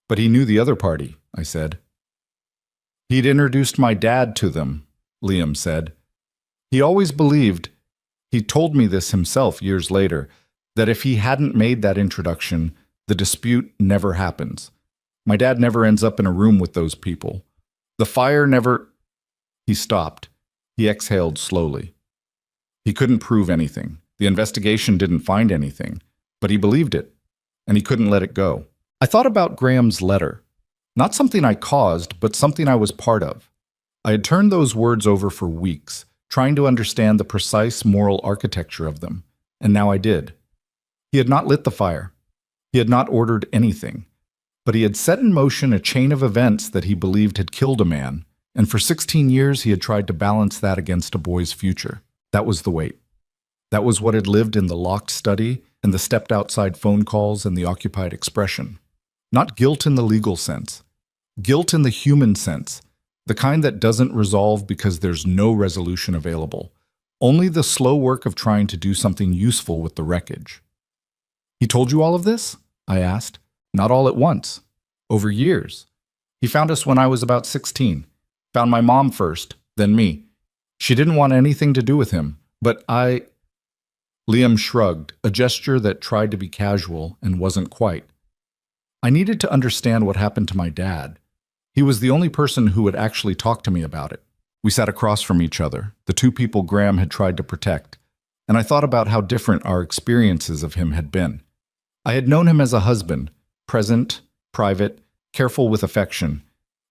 Speaker 1: But he knew the other party, I said. He'd introduced my dad to them, Liam said. He always believed, he told me this himself years later, that if he hadn't made that introduction, the dispute never happens. My dad never ends up in a room with those people. The fire never... He stopped. He exhaled slowly. He couldn't prove anything. The investigation didn't find anything, but he believed it, and he couldn't let it go. I thought about Graham's letter. Not something I caused, but something I was part of. I had turned those words over for weeks, trying to understand the precise moral architecture of them, and now I did. He had not lit the fire. He had not ordered anything, but he had set in motion a chain of events that he believed had killed a man, and for 16 years he had tried to balance that against a boy's future. That was the weight. That was what had lived in the locked study and the stepped outside phone calls and the occupied expression. Not guilt in the legal sense. Guilt in the human sense, the kind that doesn't resolve because there's no resolution available. Only the slow work of trying to do something useful with the wreckage. He told you all of this? I asked. Not all at once. Over years. He found us when I was about 16. Found my mom first, then me. She didn't want anything to do with him, but Liam shrugged, a gesture that tried to be casual and wasn't quite. I needed to understand what happened to my dad. He was the only person who would actually talk to me about it. We sat across from each other, the two people Graham had tried to protect, and I thought about how different our experiences of him had been. I had known him as a husband, present, private, careful with affection.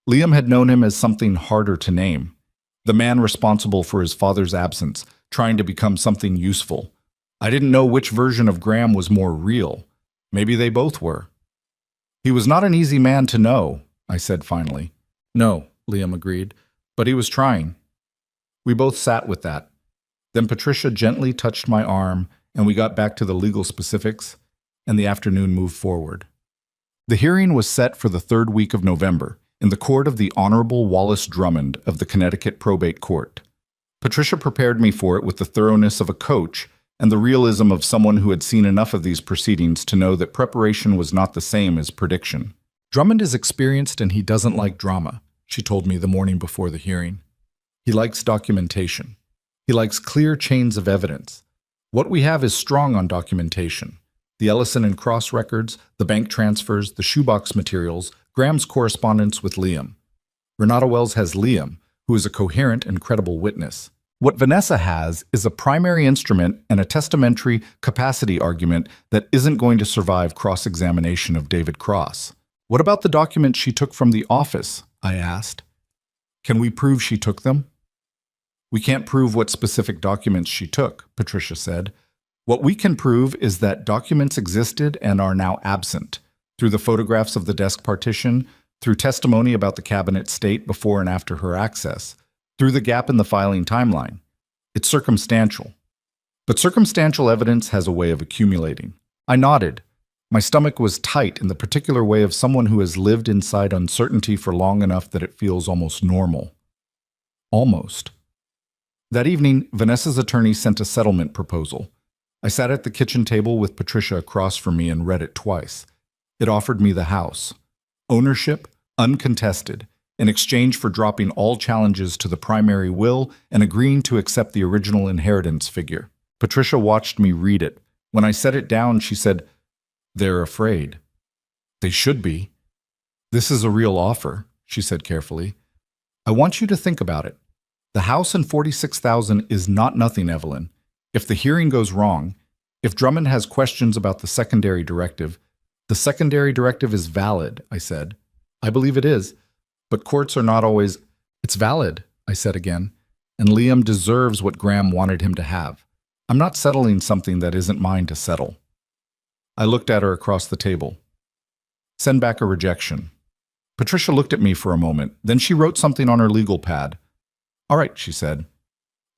Speaker 1: Liam had known him as something harder to name, the man responsible for his father's absence, trying to become something useful. I didn't know which version of Graham was more real. Maybe they both were. He was not an easy man to know, I said finally. No, Liam agreed, but he was trying. We both sat with that. Then Patricia gently touched my arm, and we got back to the legal specifics, and the afternoon moved forward. The hearing was set for the third week of November, in the court of the Honorable Wallace Drummond of the Connecticut Probate Court. Patricia prepared me for it with the thoroughness of a coach and the realism of someone who had seen enough of these proceedings to know that preparation was not the same as prediction. Drummond is experienced and he doesn't like drama, she told me the morning before the hearing. He likes documentation. He likes clear chains of evidence. What we have is strong on documentation. The Ellison and Cross records, the bank transfers, the shoebox materials, Graham's correspondence with Liam. Renata Wells has Liam, who is a coherent and credible witness. What Vanessa has is a primary instrument and a testamentary capacity argument that isn't going to survive cross-examination of David Cross. What about the documents she took from the office? I asked. Can we prove she took them? We can't prove what specific documents she took, Patricia said. What we can prove is that documents existed and are now absent, through the photographs of the desk partition, through testimony about the cabinet state before and after her access, through the gap in the filing timeline. It's circumstantial. But circumstantial evidence has a way of accumulating. I nodded. My stomach was tight in the particular way of someone who has lived inside uncertainty for long enough that it feels almost normal. Almost. That evening, Vanessa's attorney sent a settlement proposal. I sat at the kitchen table with Patricia across from me and read it twice. It offered me the house. Ownership, uncontested, in exchange for dropping all challenges to the primary will and agreeing to accept the original inheritance figure. Patricia watched me read it. When I set it down, she said, "They're afraid." "They should be." "This is a real offer," she said carefully. "I want you to think about it. The house and $46,000 is not nothing, Evelyn. If the hearing goes wrong, if Drummond has questions about the secondary directive is valid," I said. "I believe it is, but courts are not always—" "It's valid," I said again, "and Liam deserves what Graham wanted him to have. I'm not settling something that isn't mine to settle." I looked at her across the table. "Send back a rejection." Patricia looked at me for a moment, then she wrote something on her legal pad. "All right," she said.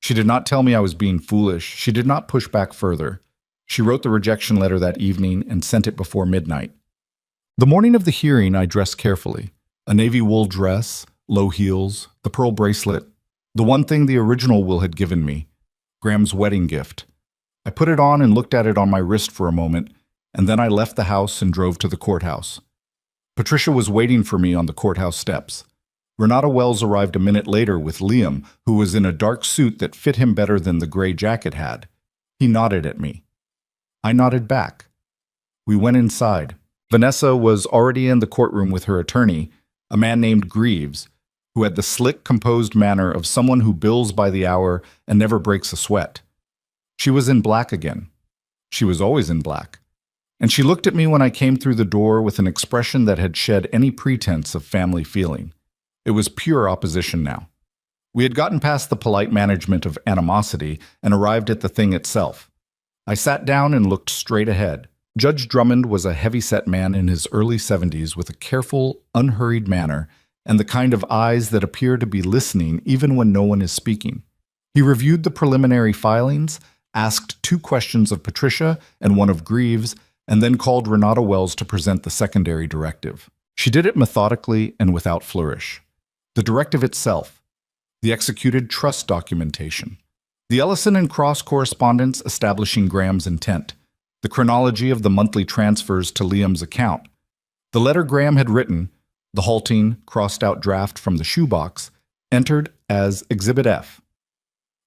Speaker 1: She did not tell me I was being foolish. She did not push back further. She wrote the rejection letter that evening and sent it before midnight. The morning of the hearing, I dressed carefully. A navy wool dress, low heels, the pearl bracelet, the one thing the original will had given me, Graham's wedding gift. I put it on and looked at it on my wrist for a moment, and then I left the house and drove to the courthouse. Patricia was waiting for me on the courthouse steps. Renata Wells arrived a minute later with Liam, who was in a dark suit that fit him better than the gray jacket had. He nodded at me. I nodded back. We went inside. Vanessa was already in the courtroom with her attorney, a man named Greaves, who had the slick, composed manner of someone who bills by the hour and never breaks a sweat. She was in black again. She was always in black. And she looked at me when I came through the door with an expression that had shed any pretense of family feeling. It was pure opposition now. We had gotten past the polite management of animosity and arrived at the thing itself. I sat down and looked straight ahead. Judge Drummond was a heavy-set man in his early 70s with a careful, unhurried manner and the kind of eyes that appear to be listening even when no one is speaking. He reviewed the preliminary filings, asked 2 questions of Patricia and 1 of Greaves, and then called Renata Wells to present the secondary directive. She did it methodically and without flourish. The directive itself, the executed trust documentation, the Ellison and Cross correspondence establishing Graham's intent, the chronology of the monthly transfers to Liam's account, the letter Graham had written, the halting, crossed-out draft from the shoebox, entered as Exhibit F.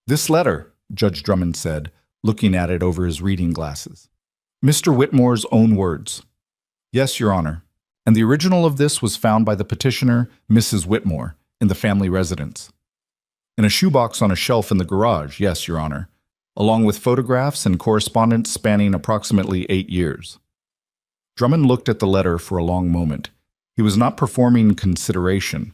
Speaker 1: "This letter," Judge Drummond said, looking at it over his reading glasses. Mr. Whitmore's own words. "Yes, Your Honor. And the original of this was found by the petitioner, Mrs. Whitmore, in the family residence. In a shoebox on a shelf in the garage, yes, Your Honor, along with photographs and correspondence spanning approximately 8 years." Drummond looked at the letter for a long moment. He was not performing consideration.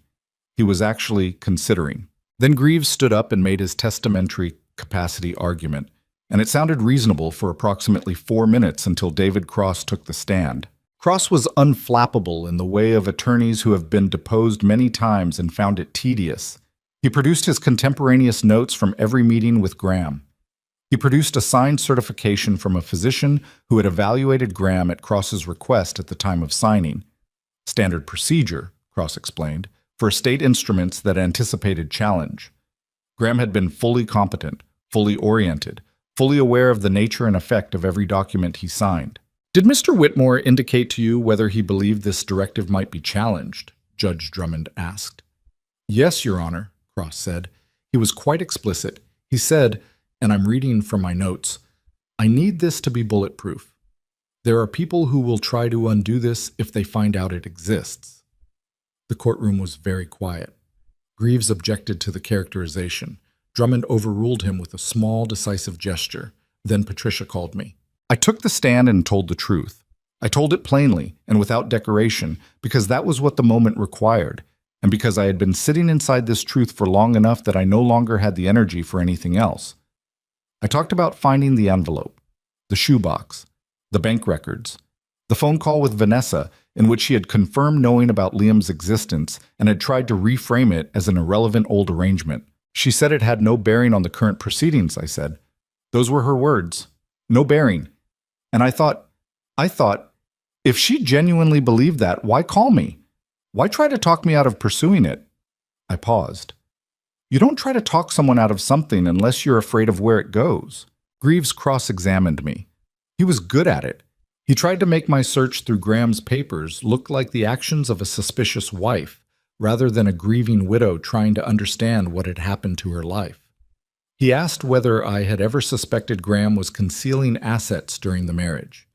Speaker 1: He was actually considering. Then Greaves stood up and made his testamentary capacity argument, and it sounded reasonable for approximately 4 minutes until David Cross took the stand. Cross was unflappable in the way of attorneys who have been deposed many times and found it tedious. He produced his contemporaneous notes from every meeting with Graham. He produced a signed certification from a physician who had evaluated Graham at Cross's request at the time of signing. Standard procedure, Cross explained, for state instruments that anticipated challenge. Graham had been fully competent, fully oriented, fully aware of the nature and effect of every document he signed. "Did Mr. Whitmore indicate to you whether he believed this directive might be challenged?" Judge Drummond asked. "Yes, Your Honor," Cross said. "He was quite explicit. He said, and I'm reading from my notes, 'I need this to be bulletproof. There are people who will try to undo this if they find out it exists.'" The courtroom was very quiet. Greaves objected to the characterization. Drummond overruled him with a small, decisive gesture. Then Patricia called me. I took the stand and told the truth. I told it plainly and without decoration because that was what the moment required, and because I had been sitting inside this truth for long enough that I no longer had the energy for anything else. I talked about finding the envelope, the shoebox, the bank records, the phone call with Vanessa in which she had confirmed knowing about Liam's existence and had tried to reframe it as an irrelevant old arrangement. She said it had no bearing on the current proceedings, I said. Those were her words. No bearing. And I thought, if she genuinely believed that, why call me? Why try to talk me out of pursuing it? I paused. You don't try to talk someone out of something unless you're afraid of where it goes. Greaves cross-examined me. He was good at it. He tried to make my search through Graham's papers look like the actions of a suspicious wife, rather than a grieving widow trying to understand what had happened to her life. He asked whether I had ever suspected Graham was concealing assets during the marriage.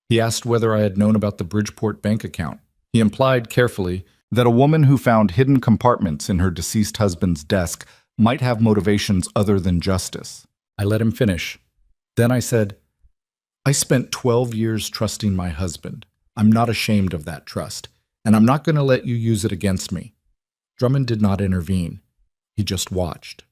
Speaker 1: He asked whether I had known about the Bridgeport bank account. He implied carefully that a woman who found hidden compartments in her deceased husband's desk might have motivations other than justice. I let him finish. Then I said, I spent 12 years trusting my husband. I'm not ashamed of that trust, and I'm not going to let you use it against me. Drummond did not intervene. He just watched.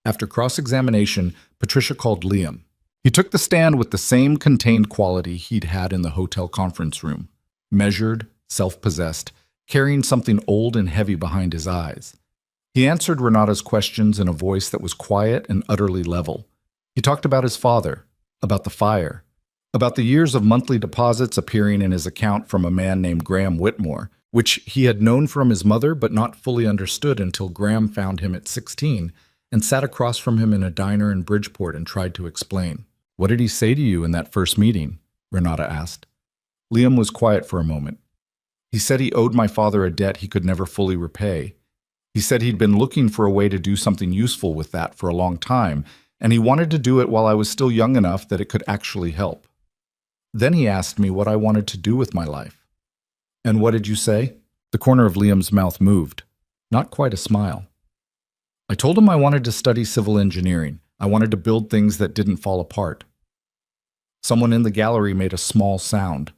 Speaker 1: After cross-examination, Patricia called Liam. He took the stand with the same contained quality he'd had in the hotel conference room, measured, self-possessed, carrying something old and heavy behind his eyes. He answered Renata's questions in a voice that was quiet and utterly level. He talked about his father, about the fire, about the years of monthly deposits appearing in his account from a man named Graham Whitmore, which he had known from his mother but not fully understood until Graham found him at 16 and sat across from him in a diner in Bridgeport and tried to explain. "What did he say to you in that first meeting?" Renata asked. Liam was quiet for a moment. "He said he owed my father a debt he could never fully repay. He said he'd been looking for a way to do something useful with that for a long time, and he wanted to do it while I was still young enough that it could actually help. Then he asked me what I wanted to do with my life." "And what did you say?" The corner of Liam's mouth moved. Not quite a smile. "I told him I wanted to study civil engineering. I wanted to build things that didn't fall apart." Someone in the gallery made a small sound.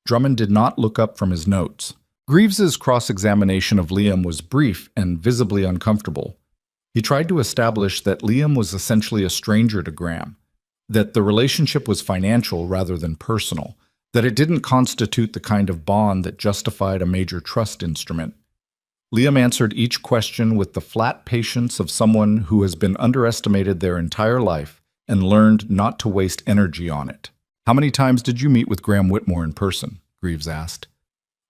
Speaker 1: Drummond did not look up from his notes. Greaves's cross-examination of Liam was brief and visibly uncomfortable. He tried to establish that Liam was essentially a stranger to Graham, that the relationship was financial rather than personal, that it didn't constitute the kind of bond that justified a major trust instrument. Liam answered each question with the flat patience of someone who has been underestimated their entire life and learned not to waste energy on it. "How many times did you meet with Graham Whitmore in person?" Greaves asked.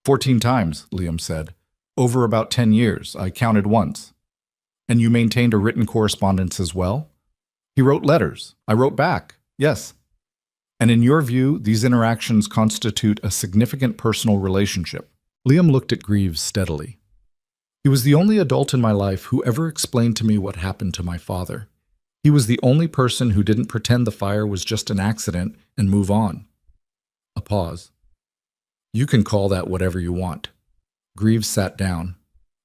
Speaker 1: 14 times, Liam said. "Over about 10 years. I counted once." "And you maintained a written correspondence as well?" "He wrote letters. I wrote back. Yes." "And in your view, these interactions constitute a significant personal relationship?" Liam looked at Greaves steadily. "He was the only adult in my life who ever explained to me what happened to my father. He was the only person who didn't pretend the fire was just an accident and move on." A pause. "You can call that whatever you want." Greaves sat down.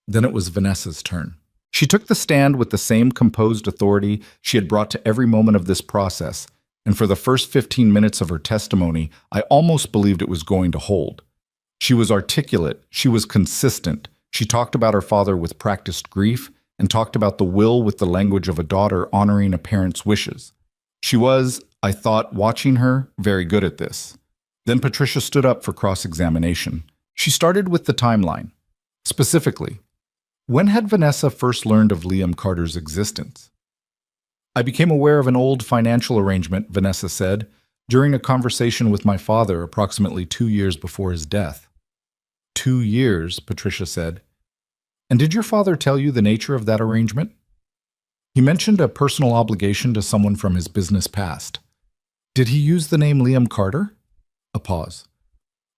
Speaker 1: Then it was Vanessa's turn. She took the stand with the same composed authority she had brought to every moment of this process, and for the first 15 minutes of her testimony, I almost believed it was going to hold. She was articulate, she was consistent, she talked about her father with practiced grief, and talked about the will with the language of a daughter honoring a parent's wishes. She was, I thought, watching her, very good at this. Then Patricia stood up for cross-examination. She started with the timeline. Specifically, when had Vanessa first learned of Liam Carter's existence? "I became aware of an old financial arrangement," Vanessa said, "during a conversation with my father approximately 2 years before his death." 2 years, Patricia said. "And did your father tell you the nature of that arrangement?" "He mentioned a personal obligation to someone from his business past." "Did he use the name Liam Carter?" A pause.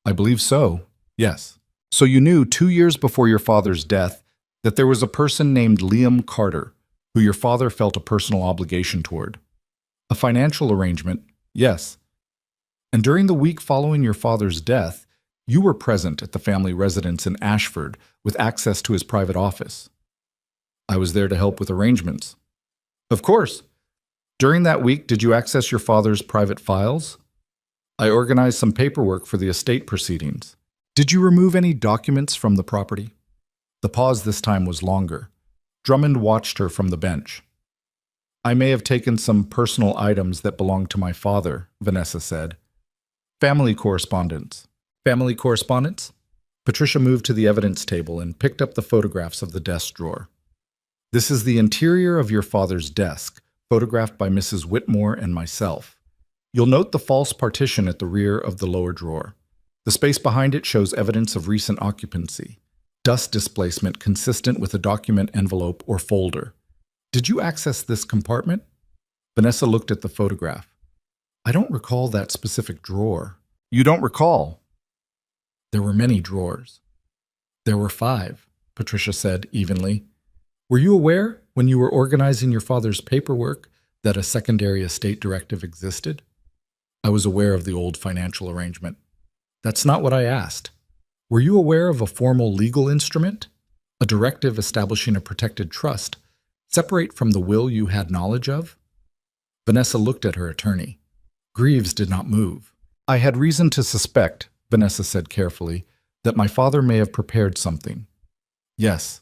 Speaker 1: "I believe so, yes." "So you knew 2 years before your father's death that there was a person named Liam Carter who your father felt a personal obligation toward?" "A financial arrangement, yes." "And during the week following your father's death, you were present at the family residence in Ashford with access to his private office?" "I was there to help with arrangements." "Of course. During that week, did you access your father's private files?" "I organized some paperwork for the estate proceedings." "Did you remove any documents from the property?" The pause this time was longer. Drummond watched her from the bench. "I may have taken some personal items that belonged to my father," Vanessa said. "Family correspondence." "Family correspondence?" Patricia moved to the evidence table and picked up the photographs of the desk drawer. "This is the interior of your father's desk, photographed by Mrs. Whitmore and myself. You'll note the false partition at the rear of the lower drawer. The space behind it shows evidence of recent occupancy. Dust displacement consistent with a document envelope or folder. Did you access this compartment?" Vanessa looked at the photograph. "I don't recall that specific drawer." "You don't recall?" "There were many drawers." "There were 5, Patricia said evenly. "Were you aware, when you were organizing your father's paperwork, that a secondary estate directive existed?" "I was aware of the old financial arrangement." "That's not what I asked. Were you aware of a formal legal instrument, a directive establishing a protected trust, separate from the will you had knowledge of?" Vanessa looked at her attorney. Greaves did not move. "I had reason to suspect," Vanessa said carefully, "that my father may have prepared something." "Yes.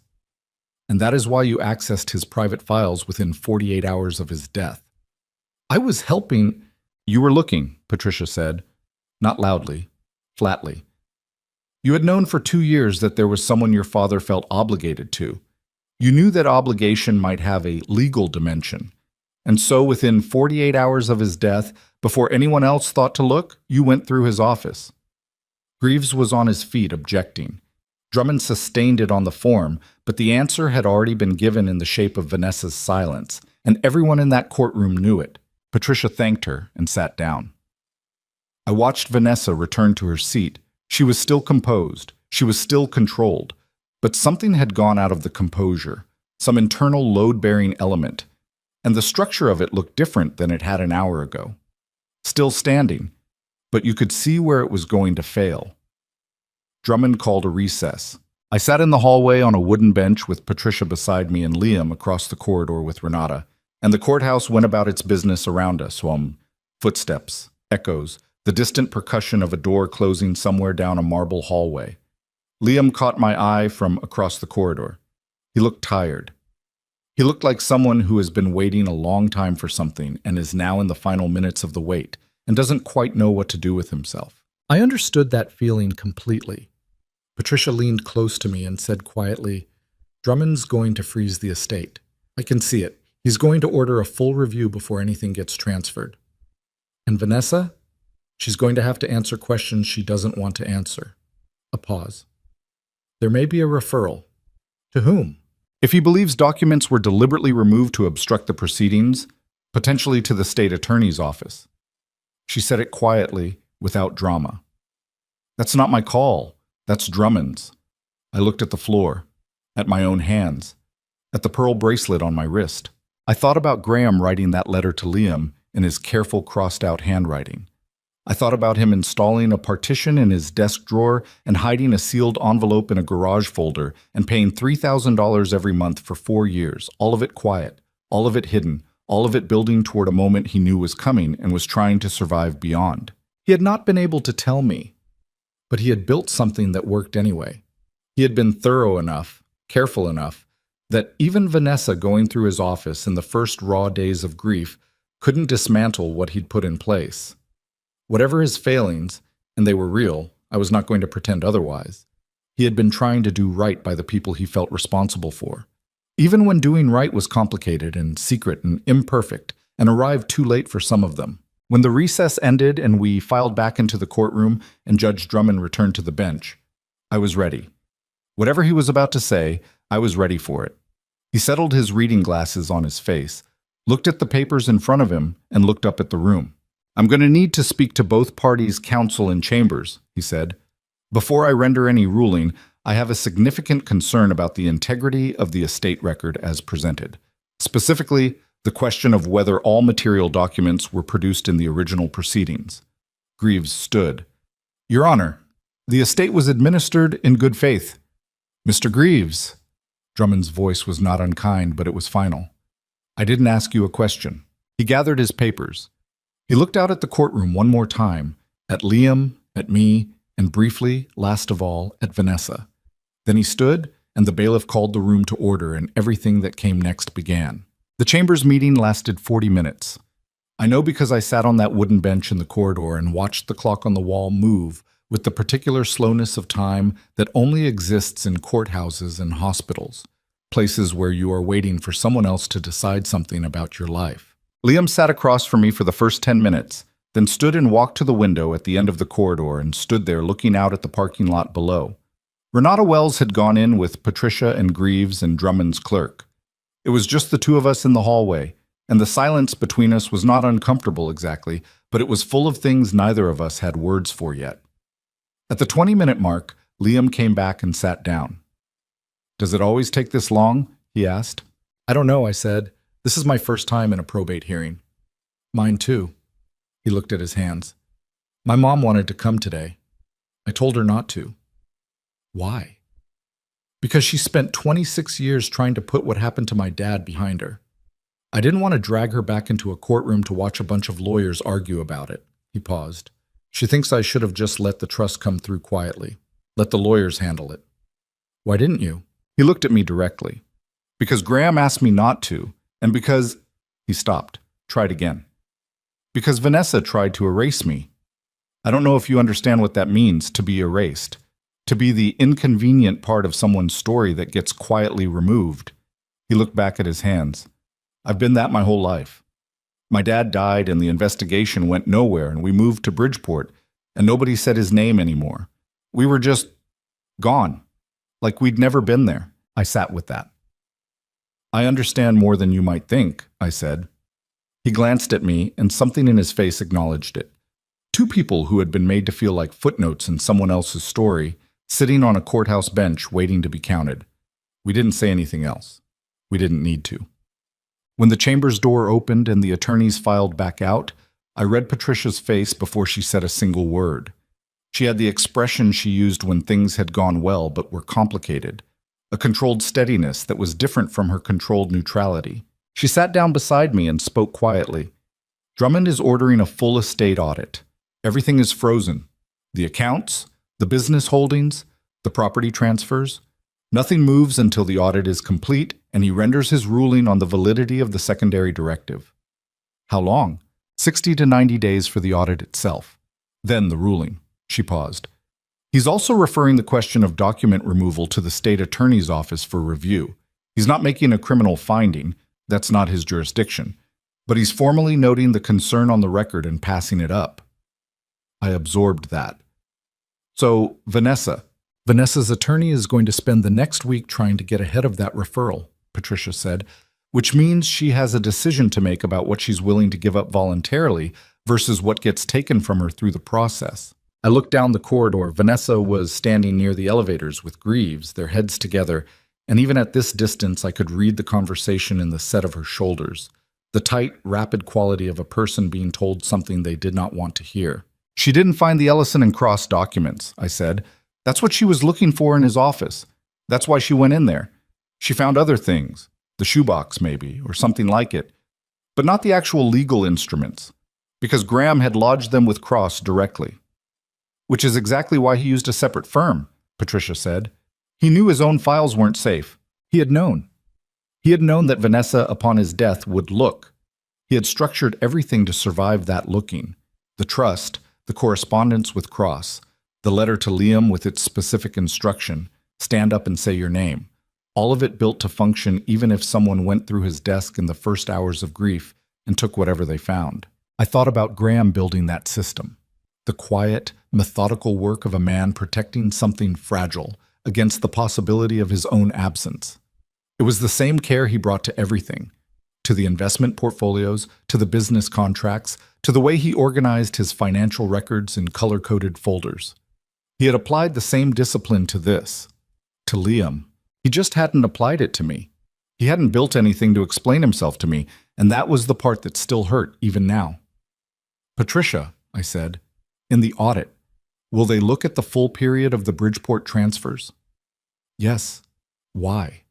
Speaker 1: And that is why you accessed his private files within 48 hours of his death." "I was helping—" "You were looking," Patricia said, not loudly, flatly. "You had known for 2 years that there was someone your father felt obligated to. You knew that obligation might have a legal dimension. And so within 48 hours of his death, before anyone else thought to look, you went through his office. Greaves was on his feet, objecting. Drummond sustained it on the form, but the answer had already been given in the shape of Vanessa's silence, and everyone in that courtroom knew it. Patricia thanked her and sat down. I watched Vanessa return to her seat. She was still composed. She was still controlled. But something had gone out of the composure, some internal load-bearing element, and the structure of it looked different than it had an hour ago. Still standing, but you could see where it was going to fail. Drummond called a recess. I sat in the hallway on a wooden bench with Patricia beside me and Liam across the corridor with Renata, and the courthouse went about its business around us. Footsteps, echoes, the distant percussion of a door closing somewhere down a marble hallway. Liam caught my eye from across the corridor. He looked tired. He looked like someone who has been waiting a long time for something and is now in the final minutes of the wait and doesn't quite know what to do with himself. I understood that feeling completely. Patricia leaned close to me and said quietly, "Drummond's going to freeze the estate. I can see it. He's going to order a full review before anything gets transferred. And Vanessa? She's going to have to answer questions she doesn't want to answer." A pause. "There may be a referral." To whom? If he believes documents were deliberately removed to obstruct the proceedings, potentially to the state attorney's office. She said it quietly, without drama. "That's not my call. That's Drummond's." I looked at the floor, at my own hands, at the pearl bracelet on my wrist. I thought about Graham writing that letter to Liam in his careful crossed-out handwriting. I thought about him installing a partition in his desk drawer and hiding a sealed envelope in a garage folder and paying $3,000 every month for 4 years, all of it quiet, all of it hidden, all of it building toward a moment he knew was coming and was trying to survive beyond. He had not been able to tell me, but he had built something that worked anyway. He had been thorough enough, careful enough, that even Vanessa going through his office in the first raw days of grief couldn't dismantle what he'd put in place. Whatever his failings, and they were real, I was not going to pretend otherwise, he had been trying to do right by the people he felt responsible for. Even when doing right was complicated and secret and imperfect, and arrived too late for some of them. When the recess ended and we filed back into the courtroom and Judge Drummond returned to the bench, I was ready. Whatever he was about to say, I was ready for it. He settled his reading glasses on his face, looked at the papers in front of him, and looked up at the room. "I'm going to need to speak to both parties' counsel in chambers," he said. "Before I render any ruling, I have a significant concern about the integrity of the estate record as presented. Specifically, the question of whether all material documents were produced in the original proceedings." Greaves stood. "Your Honor, the estate was administered in good faith." "Mr. Greaves." Drummond's voice was not unkind, but it was final. "I didn't ask you a question." He gathered his papers. He looked out at the courtroom one more time, at Liam, at me, and briefly, last of all, at Vanessa. Then he stood, and the bailiff called the room to order, and everything that came next began. The chambers meeting lasted 40 minutes. I know because I sat on that wooden bench in the corridor and watched the clock on the wall move with the particular slowness of time that only exists in courthouses and hospitals, places where you are waiting for someone else to decide something about your life. Liam sat across from me for the first 10 minutes, then stood and walked to the window at the end of the corridor and stood there looking out at the parking lot below. Renata Wells had gone in with Patricia and Greaves and Drummond's clerk. It was just the two of us in the hallway, and the silence between us was not uncomfortable exactly, but it was full of things neither of us had words for yet. At the 20-minute mark, Liam came back and sat down. "Does it always take this long?" he asked. "I don't know," I said. "This is my first time in a probate hearing." "Mine too." He looked at his hands. "My mom wanted to come today. I told her not to." "Why?" "Because she spent 26 years trying to put what happened to my dad behind her. I didn't want to drag her back into a courtroom to watch a bunch of lawyers argue about it." He paused. "She thinks I should have just let the trust come through quietly. Let the lawyers handle it." "Why didn't you?" He looked at me directly. "Because Graham asked me not to. And because—" He stopped, tried again. "Because Vanessa tried to erase me. I don't know if you understand what that means, to be erased. To be the inconvenient part of someone's story that gets quietly removed. He looked back at his hands. I've been that my whole life. My dad died and the investigation went nowhere and we moved to Bridgeport and nobody said his name anymore. We were just gone, like we'd never been there. I sat with that. I understand more than you might think, I said. He glanced at me and something in his face acknowledged it. Two people who had been made to feel like footnotes in someone else's story, sitting on a courthouse bench waiting to be counted. We didn't say anything else. We didn't need to. When the chamber's door opened and the attorneys filed back out, I read Patricia's face before she said a single word. She had the expression she used when things had gone well but were complicated, a controlled steadiness that was different from her controlled neutrality. She sat down beside me and spoke quietly. Drummond is ordering a full estate audit. Everything is frozen. The accounts, the business holdings, the property transfers. Nothing moves until the audit is complete and he renders his ruling on the validity of the secondary directive. How long? 60 to 90 days for the audit itself. Then the ruling. She paused. He's also referring the question of document removal to the state attorney's office for review. He's not making a criminal finding. That's not his jurisdiction. But he's formally noting the concern on the record and passing it up. I absorbed that. So, Vanessa's attorney is going to spend the next week trying to get ahead of that referral, Patricia said, which means she has a decision to make about what she's willing to give up voluntarily versus what gets taken from her through the process. I looked down the corridor. Vanessa was standing near the elevators with Greaves, their heads together, and even at this distance I could read the conversation in the set of her shoulders, the tight, rapid quality of a person being told something they did not want to hear. She didn't find the Ellison and Cross documents, I said. That's what she was looking for in his office. That's why she went in there. She found other things, the shoebox maybe, or something like it, but not the actual legal instruments, because Graham had lodged them with Cross directly. Which is exactly why he used a separate firm, Patricia said. He knew his own files weren't safe. He had known. He had known that Vanessa, upon his death, would look. He had structured everything to survive that looking. The trust, the correspondence with Cross, the letter to Liam with its specific instruction, stand up and say your name. All of it built to function even if someone went through his desk in the first hours of grief and took whatever they found. I thought about Graham building that system. The quiet, methodical work of a man protecting something fragile against the possibility of his own absence. It was the same care he brought to everything, to the investment portfolios, to the business contracts, to the way he organized his financial records in color-coded folders. He had applied the same discipline to this, to Liam. He just hadn't applied it to me. He hadn't built anything to explain himself to me, and that was the part that still hurt, even now. Patricia, I said, in the audit, will they look at the full period of the Bridgeport transfers? Yes. Why?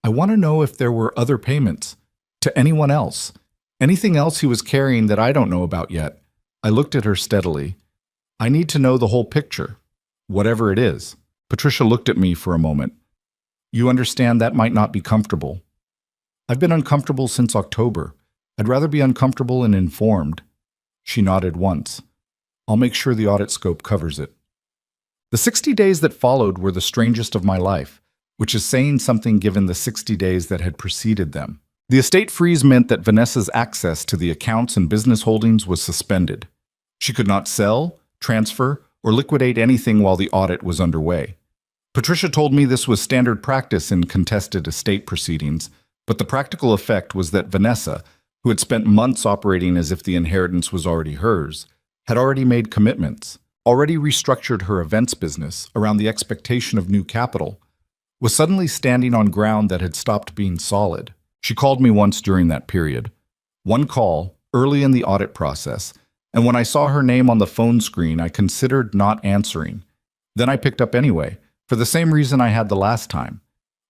Speaker 1: I want to know if there were other payments, to anyone else, anything else he was carrying that I don't know about yet. I looked at her steadily. I need to know the whole picture, whatever it is. Patricia looked at me for a moment. You understand that might not be comfortable. I've been uncomfortable since October. I'd rather be uncomfortable and informed. She nodded once. I'll make sure the audit scope covers it. The 60 days that followed were the strangest of my life, which is saying something given the 60 days that had preceded them. The estate freeze meant that Vanessa's access to the accounts and business holdings was suspended. She could not sell, transfer, or liquidate anything while the audit was underway. Patricia told me this was standard practice in contested estate proceedings, but the practical effect was that Vanessa, who had spent months operating as if the inheritance was already hers, had already made commitments, already restructured her events business around the expectation of new capital, was suddenly standing on ground that had stopped being solid. She called me once during that period. One call, early in the audit process, and when I saw her name on the phone screen, I considered not answering. Then I picked up anyway, for the same reason I had the last time,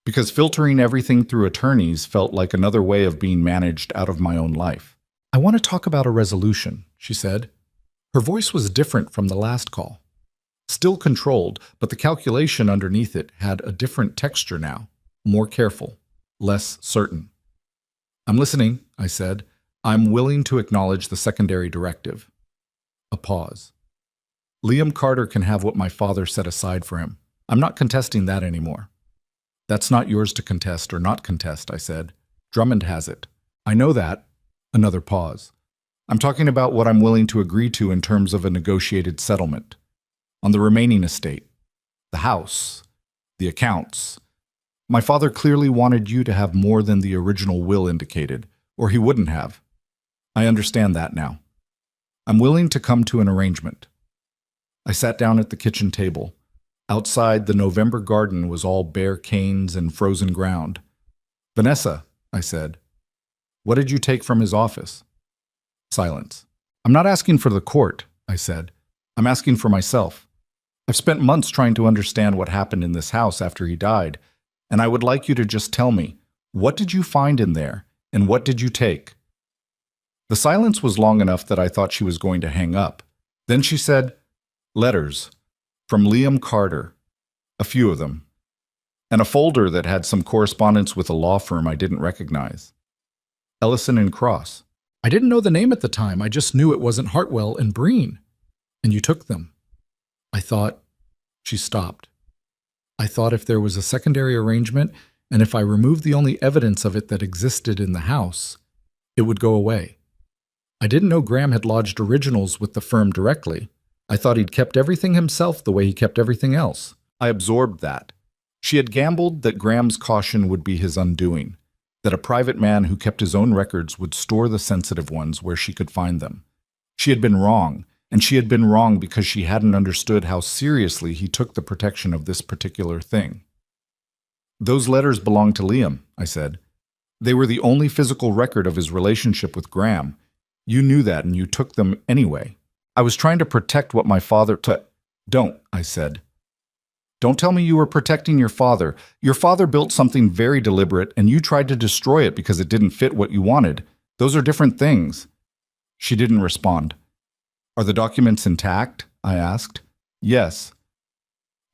Speaker 1: because filtering everything through attorneys felt like another way of being managed out of my own life. I want to talk about a resolution, she said. Her voice was different from the last call. Still controlled, but the calculation underneath it had a different texture now, more careful, less certain. I'm listening, I said. I'm willing to acknowledge the secondary directive. A pause. Liam Carter can have what my father set aside for him. I'm not contesting that anymore. That's not yours to contest or not contest, I said. Drummond has it. I know that. Another pause. I'm talking about what I'm willing to agree to in terms of a negotiated settlement. On the remaining estate, the house, the accounts. My father clearly wanted you to have more than the original will indicated, or he wouldn't have. I understand that now. I'm willing to come to an arrangement. I sat down at the kitchen table. Outside, the November garden was all bare canes and frozen ground. Vanessa, I said, what did you take from his office? Silence. I'm not asking for the court, I said. I'm asking for myself. I've spent months trying to understand what happened in this house after he died, and I would like you to just tell me, what did you find in there, and what did you take? The silence was long enough that I thought she was going to hang up. Then she said, letters. From Liam Carter. A few of them. And a folder that had some correspondence with a law firm I didn't recognize. Ellison and Cross. I didn't know the name at the time. I just knew it wasn't Hartwell and Breen. And you took them. I thought. She stopped. I thought if there was a secondary arrangement, and if I removed the only evidence of it that existed in the house, it would go away. I didn't know Graham had lodged originals with the firm directly. I thought he'd kept everything himself the way he kept everything else. I absorbed that. She had gambled that Graham's caution would be his undoing, that a private man who kept his own records would store the sensitive ones where she could find them. She had been wrong, and she had been wrong because she hadn't understood how seriously he took the protection of this particular thing. Those letters belonged to Liam, I said. They were the only physical record of his relationship with Graham. You knew that, and you took them anyway. I was trying to protect what my father Don't, I said. Don't tell me you were protecting your father. Your father built something very deliberate, and you tried to destroy it because it didn't fit what you wanted. Those are different things. She didn't respond. Are the documents intact? I asked. Yes.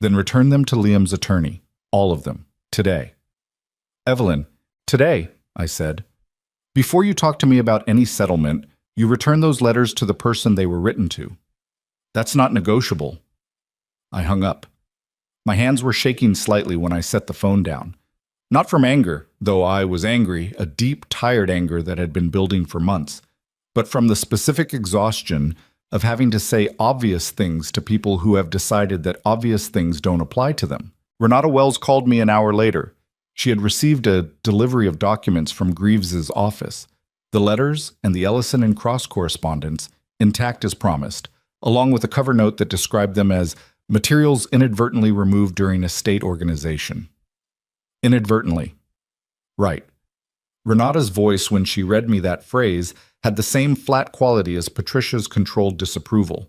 Speaker 1: Then return them to Liam's attorney. All of them. Today. Evelyn. Today, I said. Before you talk to me about any settlement, you return those letters to the person they were written to. That's not negotiable. I hung up. My hands were shaking slightly when I set the phone down. Not from anger, though I was angry, a deep, tired anger that had been building for months, but from the specific exhaustion of having to say obvious things to people who have decided that obvious things don't apply to them. Renata Wells called me an hour later. She had received a delivery of documents from Greaves's office. The letters and the Ellison and Cross correspondence, intact as promised, along with a cover note that described them as materials inadvertently removed during estate organization. Inadvertently. Right. Renata's voice, when she read me that phrase, had the same flat quality as Patricia's controlled disapproval.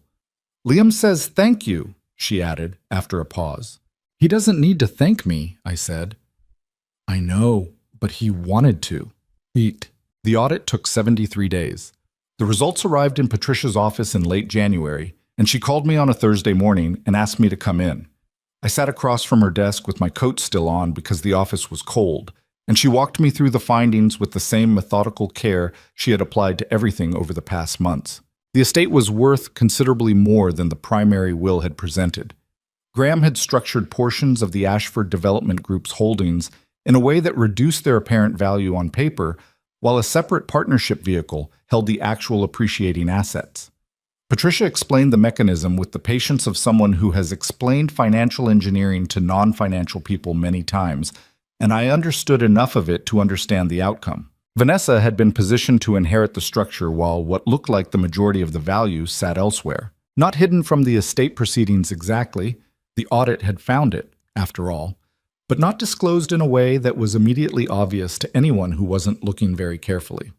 Speaker 1: Liam says thank you, she added, after a pause. He doesn't need to thank me, I said. I know, but he wanted to. The audit took 73 days. The results arrived in Patricia's office in late January, and she called me on a Thursday morning and asked me to come in. I sat across from her desk with my coat still on because the office was cold, and she walked me through the findings with the same methodical care she had applied to everything over the past months. The estate was worth considerably more than the primary will had presented. Graham had structured portions of the Ashford Development Group's holdings in a way that reduced their apparent value on paper, while a separate partnership vehicle held the actual appreciating assets. Patricia explained the mechanism with the patience of someone who has explained financial engineering to non-financial people many times, and I understood enough of it to understand the outcome. Vanessa had been positioned to inherit the structure while what looked like the majority of the value sat elsewhere. Not hidden from the estate proceedings exactly, the audit had found it, after all, but not disclosed in a way that was immediately obvious to anyone who wasn't looking very carefully.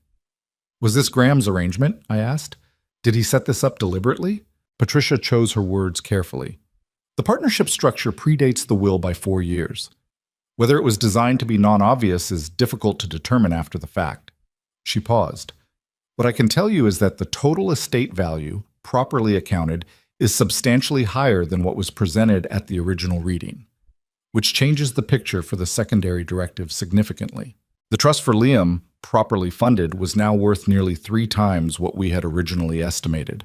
Speaker 1: Was this Graham's arrangement? I asked. Did he set this up deliberately? Patricia chose her words carefully. The partnership structure predates the will by 4 years. Whether it was designed to be non-obvious is difficult to determine after the fact. She paused. What I can tell you is that the total estate value, properly accounted, is substantially higher than what was presented at the original reading, which changes the picture for the secondary directive significantly. The trust for Liam, properly funded, was now worth nearly 3 times what we had originally estimated.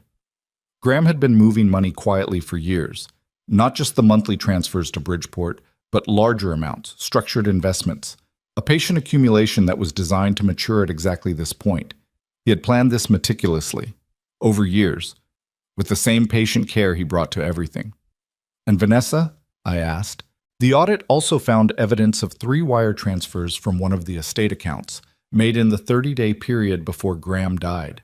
Speaker 1: Graham had been moving money quietly for years, not just the monthly transfers to Bridgeport, but larger amounts, structured investments, a patient accumulation that was designed to mature at exactly this point. He had planned this meticulously, over years, with the same patient care he brought to everything. And Vanessa? I asked. The audit also found evidence of 3 wire transfers from one of the estate accounts, made in the 30-day period before Graham died.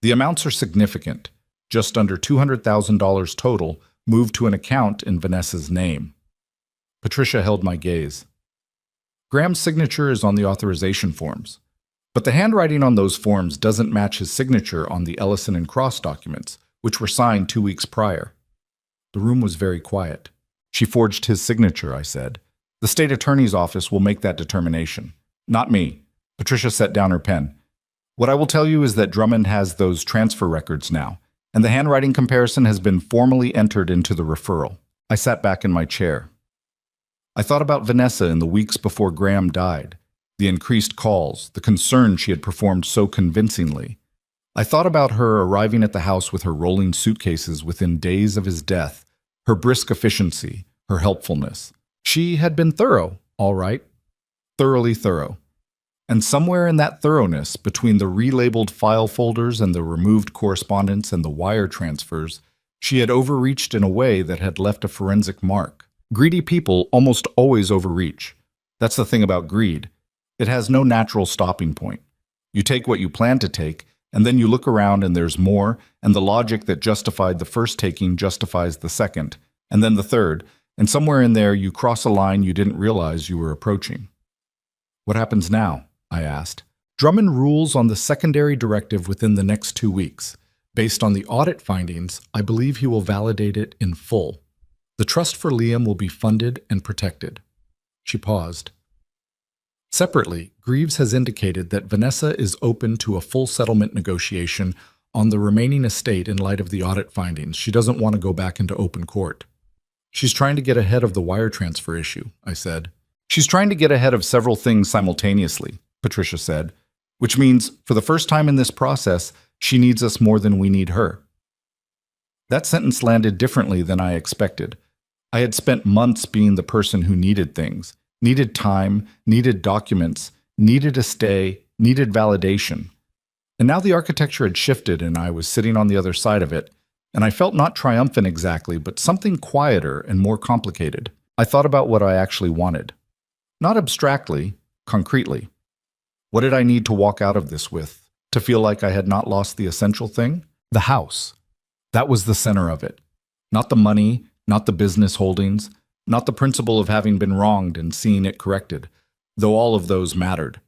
Speaker 1: The amounts are significant, just under $200,000 total, moved to an account in Vanessa's name. Patricia held my gaze. Graham's signature is on the authorization forms, but the handwriting on those forms doesn't match his signature on the Ellison and Cross documents, which were signed 2 weeks prior. The room was very quiet. She forged his signature, I said. The state attorney's office will make that determination. Not me. Patricia set down her pen. What I will tell you is that Drummond has those transfer records now, and the handwriting comparison has been formally entered into the referral. I sat back in my chair. I thought about Vanessa in the weeks before Graham died, the increased calls, the concern she had performed so convincingly. I thought about her arriving at the house with her rolling suitcases within days of his death, her brisk efficiency, her helpfulness. She had been thorough, all right. Thoroughly thorough. And somewhere in that thoroughness, between the relabeled file folders and the removed correspondence and the wire transfers, she had overreached in a way that had left a forensic mark. Greedy people almost always overreach. That's the thing about greed. It has no natural stopping point. You take what you plan to take, and then you look around and there's more, and the logic that justified the first taking justifies the second, and then the third, and somewhere in there you cross a line you didn't realize you were approaching. What happens now? I asked. Drummond rules on the secondary directive within the next 2 weeks. Based on the audit findings, I believe he will validate it in full. The trust for Liam will be funded and protected. She paused. Separately, Greaves has indicated that Vanessa is open to a full settlement negotiation on the remaining estate in light of the audit findings. She doesn't want to go back into open court. She's trying to get ahead of the wire transfer issue, I said. She's trying to get ahead of several things simultaneously, Patricia said, which means, for the first time in this process, she needs us more than we need her. That sentence landed differently than I expected. I had spent months being the person who needed things, needed time, needed documents, needed a stay, needed validation. And now the architecture had shifted and I was sitting on the other side of it, and I felt not triumphant exactly, but something quieter and more complicated. I thought about what I actually wanted. Not abstractly, concretely. What did I need to walk out of this with? To feel like I had not lost the essential thing? The house. That was the center of it. Not the money, not the business holdings, not the principle of having been wronged and seeing it corrected, though all of those mattered.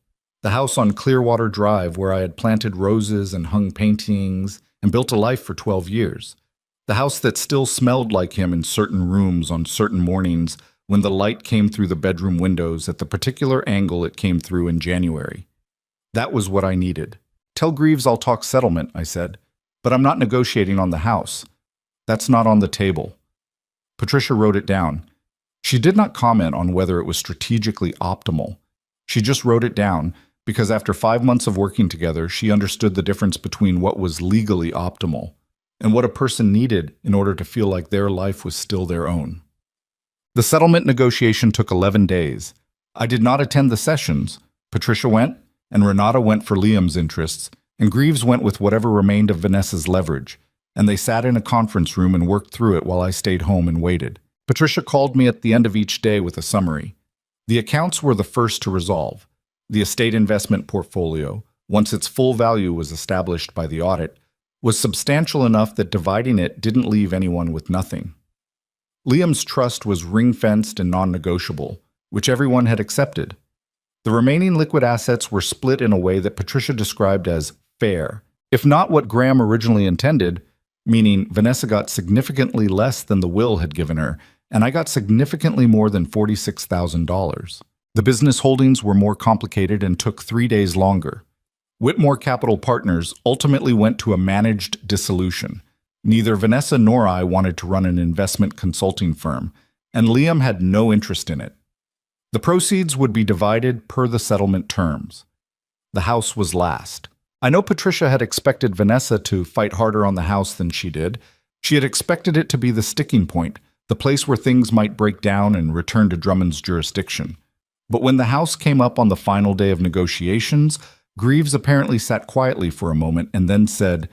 Speaker 1: The house on Clearwater Drive where I had planted roses and hung paintings and built a life for 12 years. The house that still smelled like him in certain rooms on certain mornings when the light came through the bedroom windows at the particular angle it came through in January. That was what I needed. Tell Greaves I'll talk settlement, I said, but I'm not negotiating on the house. That's not on the table. Patricia wrote it down. She did not comment on whether it was strategically optimal. She just wrote it down because after 5 months of working together, she understood the difference between what was legally optimal and what a person needed in order to feel like their life was still their own. The settlement negotiation took 11 days. I did not attend the sessions. Patricia went, and Renata went for Liam's interests, and Greaves went with whatever remained of Vanessa's leverage, and they sat in a conference room and worked through it while I stayed home and waited. Patricia called me at the end of each day with a summary. The accounts were the first to resolve. The estate investment portfolio, once its full value was established by the audit, was substantial enough that dividing it didn't leave anyone with nothing. Liam's trust was ring-fenced and non-negotiable, which everyone had accepted. The remaining liquid assets were split in a way that Patricia described as fair, if not what Graham originally intended, meaning Vanessa got significantly less than the will had given her, and I got significantly more than $46,000. The business holdings were more complicated and took 3 days longer. Whitmore Capital Partners ultimately went to a managed dissolution. Neither Vanessa nor I wanted to run an investment consulting firm, and Liam had no interest in it. The proceeds would be divided per the settlement terms. The house was last. I know Patricia had expected Vanessa to fight harder on the house than she did. She had expected it to be the sticking point, the place where things might break down and return to Drummond's jurisdiction. But when the house came up on the final day of negotiations, Greaves apparently sat quietly for a moment and then said,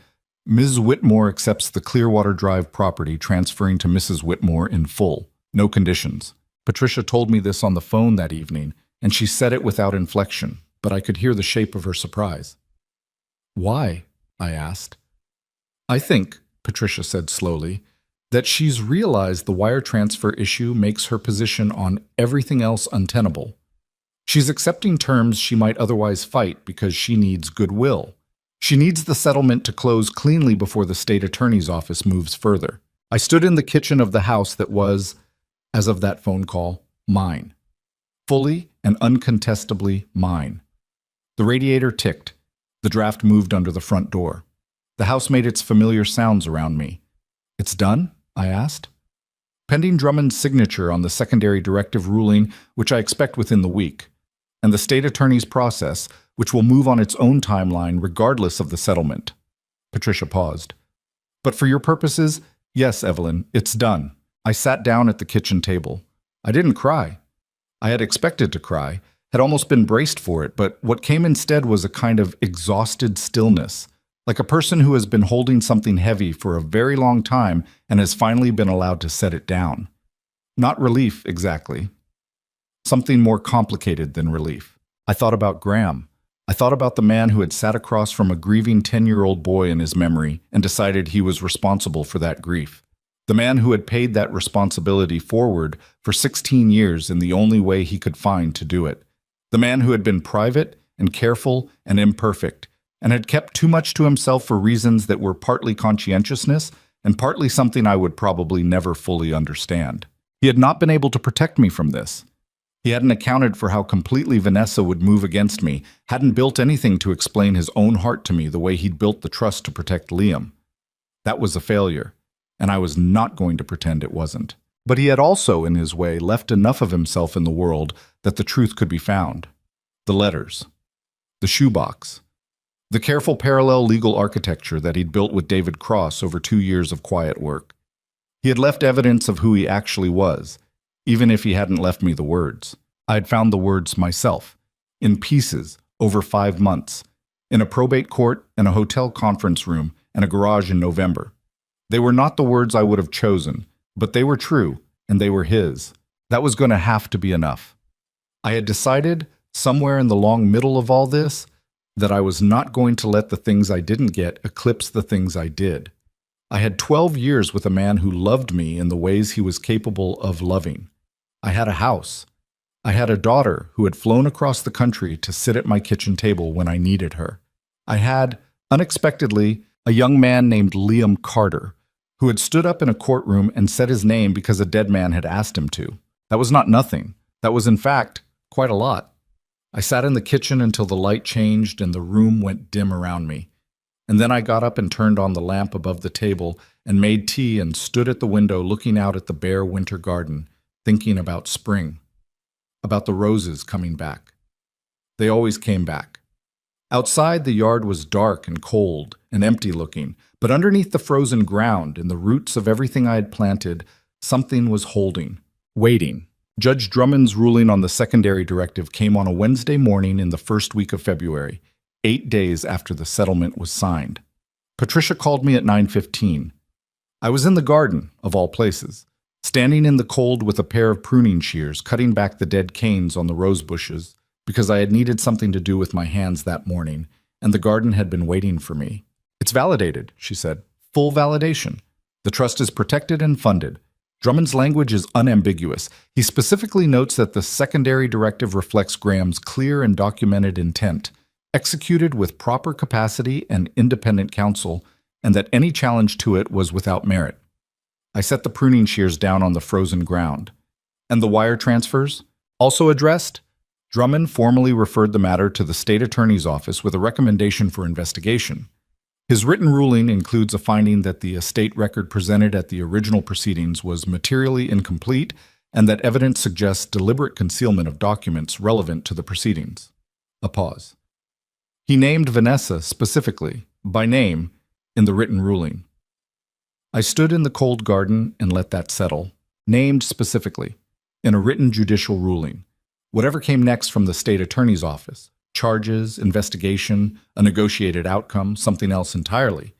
Speaker 1: "Ms. Whitmore accepts the Clearwater Drive property, transferring to Mrs. Whitmore in full. No conditions." Patricia told me this on the phone that evening, and she said it without inflection, but I could hear the shape of her surprise. "Why?" I asked. "I think," Patricia said slowly, "that she's realized the wire transfer issue makes her position on everything else untenable. She's accepting terms she might otherwise fight because she needs goodwill. She needs the settlement to close cleanly before the state attorney's office moves further." I stood in the kitchen of the house that was, as of that phone call, mine. Fully and uncontestably mine. The radiator ticked. The draft moved under the front door. The house made its familiar sounds around me. "It's done?" I asked. "Pending Drummond's signature on the secondary directive ruling, which I expect within the week, and the state attorney's process, which will move on its own timeline regardless of the settlement." Patricia paused. "But for your purposes, yes, Evelyn, it's done." I sat down at the kitchen table. I didn't cry. I had expected to cry, had almost been braced for it, but what came instead was a kind of exhausted stillness, like a person who has been holding something heavy for a very long time and has finally been allowed to set it down. Not relief, exactly. Something more complicated than relief. I thought about Graham. I thought about the man who had sat across from a grieving 10-year-old boy in his memory and decided he was responsible for that grief. The man who had paid that responsibility forward for 16 years in the only way he could find to do it. The man who had been private and careful and imperfect, and had kept too much to himself for reasons that were partly conscientiousness and partly something I would probably never fully understand. He had not been able to protect me from this. He hadn't accounted for how completely Vanessa would move against me, hadn't built anything to explain his own heart to me the way he'd built the trust to protect Liam. That was a failure, and I was not going to pretend it wasn't. But he had also, in his way, left enough of himself in the world that the truth could be found. The letters. The shoebox. The careful parallel legal architecture that he'd built with David Cross over 2 years of quiet work. He had left evidence of who he actually was, even if he hadn't left me the words. I had found the words myself, in pieces, over 5 months, in a probate court and a hotel conference room and a garage in November. They were not the words I would have chosen, but they were true, and they were his. That was going to have to be enough. I had decided, somewhere in the long middle of all this, that I was not going to let the things I didn't get eclipse the things I did. I had 12 years with a man who loved me in the ways he was capable of loving. I had a house. I had a daughter who had flown across the country to sit at my kitchen table when I needed her. I had, unexpectedly, a young man named Liam Carter, who had stood up in a courtroom and said his name because a dead man had asked him to. That was not nothing. That was, in fact, quite a lot. I sat in the kitchen until the light changed and the room went dim around me. And then I got up and turned on the lamp above the table and made tea and stood at the window looking out at the bare winter garden, thinking about spring, about the roses coming back. They always came back. Outside, the yard was dark and cold and empty-looking, but underneath the frozen ground, in the roots of everything I had planted, something was holding, waiting. Judge Drummond's ruling on the secondary directive came on a Wednesday morning in the first week of February, 8 days after the settlement was signed. Patricia called me at 9:15. I was in the garden, of all places, standing in the cold with a pair of pruning shears, cutting back the dead canes on the rose bushes, because I had needed something to do with my hands that morning, and the garden had been waiting for me. "It's validated," she said. "Full validation. The trust is protected and funded. Drummond's language is unambiguous. He specifically notes that the secondary directive reflects Graham's clear and documented intent, executed with proper capacity and independent counsel, and that any challenge to it was without merit." I set the pruning shears down on the frozen ground. "And the wire transfers? Also addressed?" Drummond formally referred the matter to the state attorney's office with a recommendation for investigation. His written ruling includes a finding that the estate record presented at the original proceedings was materially incomplete and that evidence suggests deliberate concealment of documents relevant to the proceedings. A pause. He named Vanessa specifically, by name, in the written ruling. I stood in the cold garden and let that settle. named specifically, in a written judicial ruling. Whatever came next from the state attorney's office, charges, investigation, a negotiated outcome, something else entirely.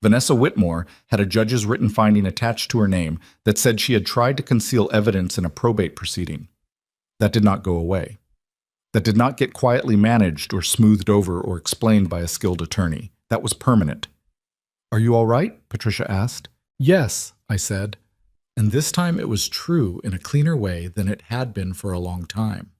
Speaker 1: Vanessa Whitmore had a judge's written finding attached to her name that said she had tried to conceal evidence in a probate proceeding. That did not go away. That did not get quietly managed or smoothed over or explained by a skilled attorney. That was permanent. "Are you all right?" Patricia asked. "Yes," I said. And this time it was true in a cleaner way than it had been for a long time.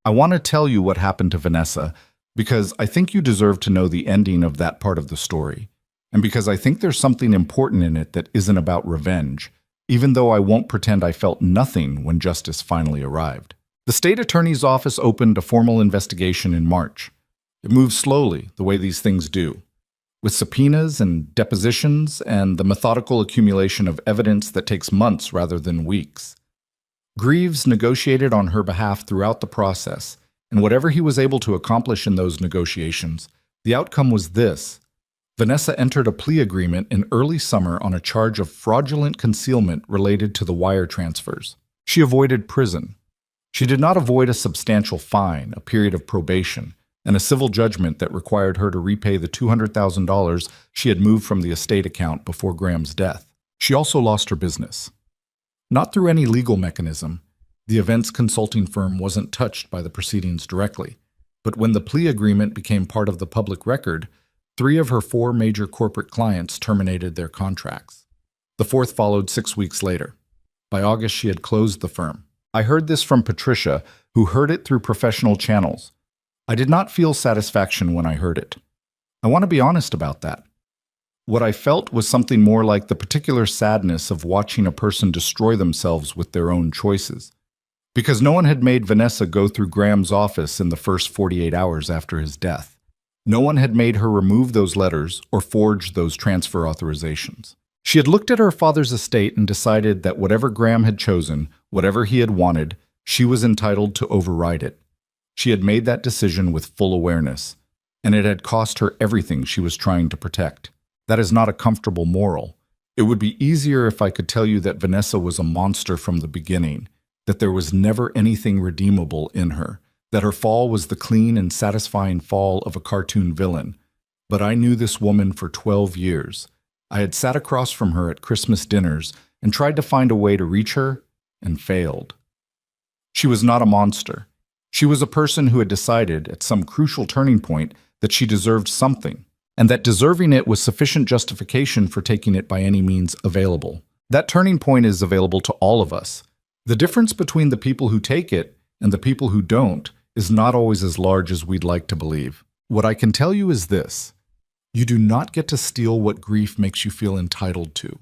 Speaker 1: I want to tell you what happened to Vanessa because I think you deserve to know the ending of that part of the story. And because I think there's something important in it that isn't about revenge, even though I won't pretend I felt nothing when justice finally arrived. The state attorney's office opened a formal investigation in March. It moved slowly, the way these things do, with subpoenas and depositions and the methodical accumulation of evidence that takes months rather than weeks. Greaves negotiated on her behalf throughout the process, and whatever he was able to accomplish in those negotiations, the outcome was this. Vanessa entered a plea agreement in early summer on a charge of fraudulent concealment related to the wire transfers. She avoided prison. She did not avoid a substantial fine, a period of probation, and a civil judgment that required her to repay the $200,000 she had moved from the estate account before Graham's death. She also lost her business. Not through any legal mechanism. The events consulting firm wasn't touched by the proceedings directly, but when the plea agreement became part of the public record, 3 of her 4 major corporate clients terminated their contracts. The 4th followed 6 weeks later. By August, she had closed the firm. I heard this from Patricia, who heard it through professional channels. I did not feel satisfaction when I heard it. I want to be honest about that. What I felt was something more like the particular sadness of watching a person destroy themselves with their own choices. Because no one had made Vanessa go through Graham's office in the first 48 hours after his death. No one had made her remove those letters or forge those transfer authorizations. She had looked at her father's estate and decided that whatever Graham had chosen, whatever he had wanted, she was entitled to override it. She had made that decision with full awareness, and it had cost her everything she was trying to protect. That is not a comfortable moral. It would be easier if I could tell you that Vanessa was a monster from the beginning, that there was never anything redeemable in her, that her fall was the clean and satisfying fall of a cartoon villain. But I knew this woman for 12 years. I had sat across from her at Christmas dinners and tried to find a way to reach her, and failed. She was not a monster. She was a person who had decided, at some crucial turning point, that she deserved something, and that deserving it was sufficient justification for taking it by any means available. That turning point is available to all of us. The difference between the people who take it and the people who don't is not always as large as we'd like to believe. What I can tell you is this. You do not get to steal what grief makes you feel entitled to.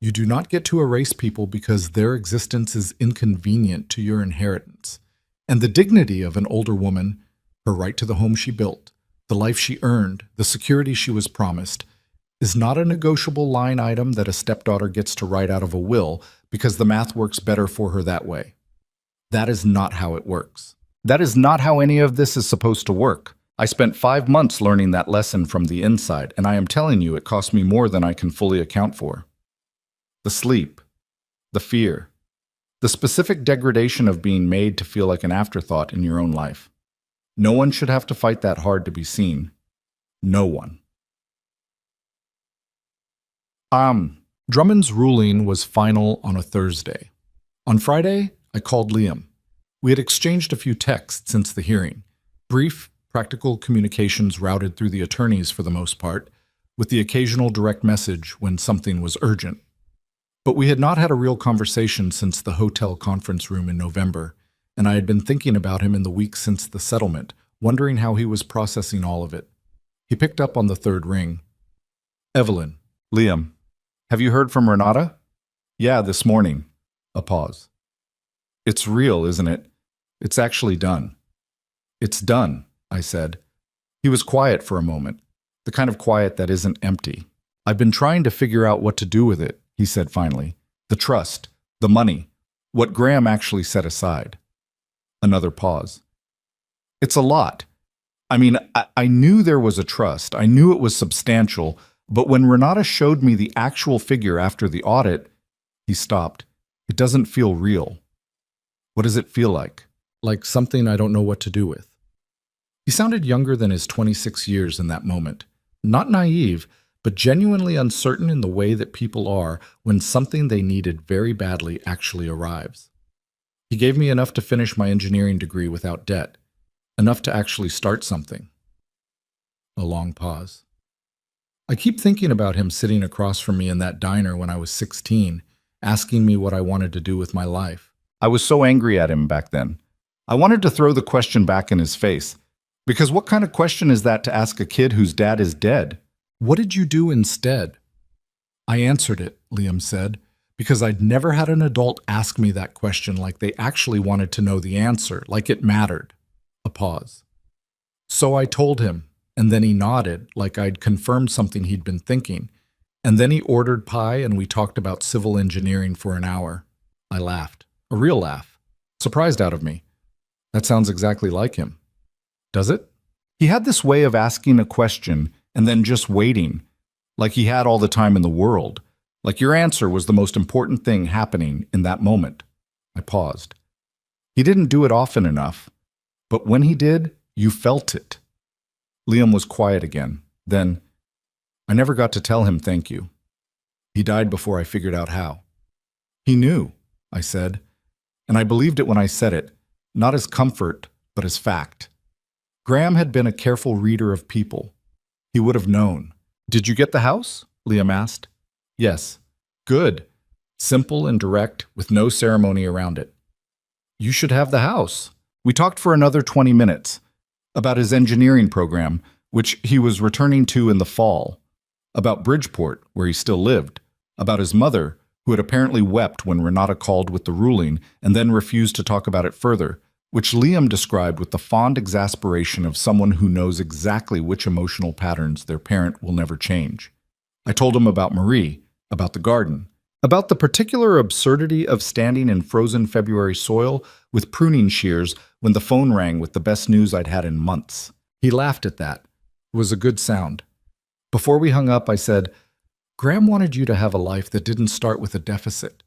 Speaker 1: You do not get to erase people because their existence is inconvenient to your inheritance. And the dignity of an older woman, her right to the home she built, the life she earned, the security she was promised, is not a negotiable line item that a stepdaughter gets to write out of a will because the math works better for her that way. That is not how it works. That is not how any of this is supposed to work. I spent 5 months learning that lesson from the inside, and I am telling you it cost me more than I can fully account for. The sleep, the fear, the specific degradation of being made to feel like an afterthought in your own life. No one should have to fight that hard to be seen. No one. Drummond's ruling was final on a Thursday. On Friday, I called Liam. We had exchanged a few texts since the hearing. Brief, practical communications routed through the attorneys for the most part, with the occasional direct message when something was urgent. But we had not had a real conversation since the hotel conference room in November, and I had been thinking about him in the weeks since the settlement, wondering how he was processing all of it. He picked up on the 3rd ring. Evelyn. Liam. Have you heard from Renata? Yeah, this morning. A pause. It's real, isn't it? It's actually done. It's done, I said. He was quiet for a moment, the kind of quiet that isn't empty. I've been trying to figure out what to do with it, he said finally. The trust, the money, what Graham actually set aside. Another pause. It's a lot. I mean, I knew there was a trust. I knew it was substantial, but when Renata showed me the actual figure after the audit, he stopped. It doesn't feel real. What does it feel like?
Speaker 2: Like something I don't know what to do with. He sounded younger than his 26 years in that moment. Not naive, but genuinely uncertain in the way that people are when something they needed very badly actually arrives. He gave me enough to finish my engineering degree without debt, enough to actually start something. A long pause. I keep thinking about him sitting across from me in that diner when I was 16, asking me what I wanted to do with my life.
Speaker 1: I was so angry at him back then. I wanted to throw the question back in his face. Because what kind of question is that to ask a kid whose dad is dead?
Speaker 2: What did you do instead? I answered it, Liam said, because I'd never had an adult ask me that question like they actually wanted to know the answer, like it mattered. A pause. So I told him, and then he nodded, like I'd confirmed something he'd been thinking. And then he ordered pie and we talked about civil engineering for an hour. I laughed. A real laugh. Surprised out of me. That sounds exactly like him. Does it?
Speaker 1: He had this way of asking a question and then just waiting, like he had all the time in the world, like your answer was the most important thing happening in that moment. I paused. He didn't do it often enough, but when he did, you felt it. Liam was quiet again. Then, I never got to tell him thank you. He died before I figured out how. He knew, I said, and I believed it when I said it, not as comfort, but as fact. Graham had been a careful reader of people. He would have known. Did you get the house? Liam asked. Yes. Good. Simple and direct, with no ceremony around it. You should have the house. We talked for another 20 minutes about his engineering program, which he was returning to in the fall, about Bridgeport, where he still lived, about his mother, who had apparently wept when Renata called with the ruling and then refused to talk about it further, which Liam described with the fond exasperation of someone who knows exactly which emotional patterns their parent will never change. I told him about Marie, about the garden, about the particular absurdity of standing in frozen February soil with pruning shears when the phone rang with the best news I'd had in months. He laughed at that. It was a good sound. Before we hung up, I said, Graham wanted you to have a life that didn't start with a deficit.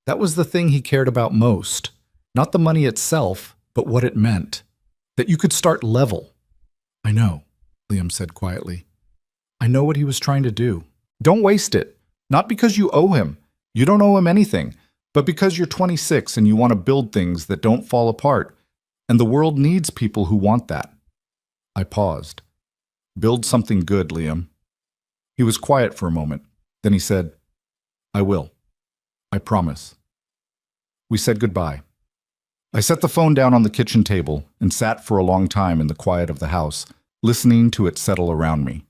Speaker 1: That was the thing he cared about most. Not the money itself, but what it meant. That you could start level. I know, Liam said quietly. I know what he was trying to do. Don't waste it. Not because you owe him. You don't owe him anything. But because you're 26 and you want to build things that don't fall apart. And the world needs people who want that. I paused. Build something good, Liam. He was quiet for a moment. Then he said, I will. I promise. We said goodbye. I set the phone down on the kitchen table and sat for a long time in the quiet of the house, listening to it settle around me.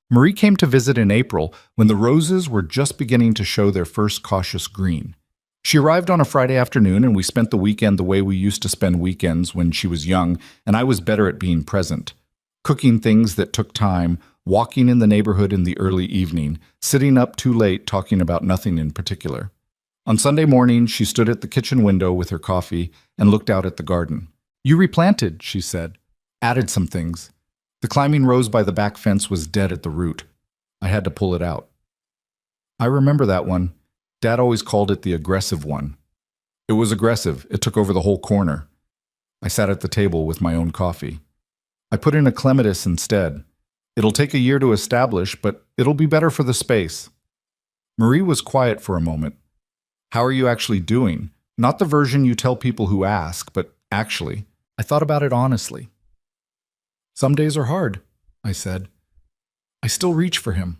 Speaker 1: Marie came to visit in April when the roses were just beginning to show their first cautious green. She arrived on a Friday afternoon and we spent the weekend the way we used to spend weekends when she was young and I was better at being present. Cooking things that took time, walking in the neighborhood in the early evening, sitting up too late talking about nothing in particular. On Sunday morning, she stood at the kitchen window with her coffee and looked out at the garden. You replanted, she said. Added some things. The climbing rose by the back fence was dead at the root. I had to pull it out. I remember that one. Dad always called it the aggressive one. It was aggressive. It took over the whole corner. I sat at the table with my own coffee. I put in a clematis instead. It'll take a year to establish, but it'll be better for the space. Marie was quiet for a moment. How are you actually doing? Not the version you tell people who ask, but actually. I thought about it honestly. Some days are hard, I said. I still reach for him.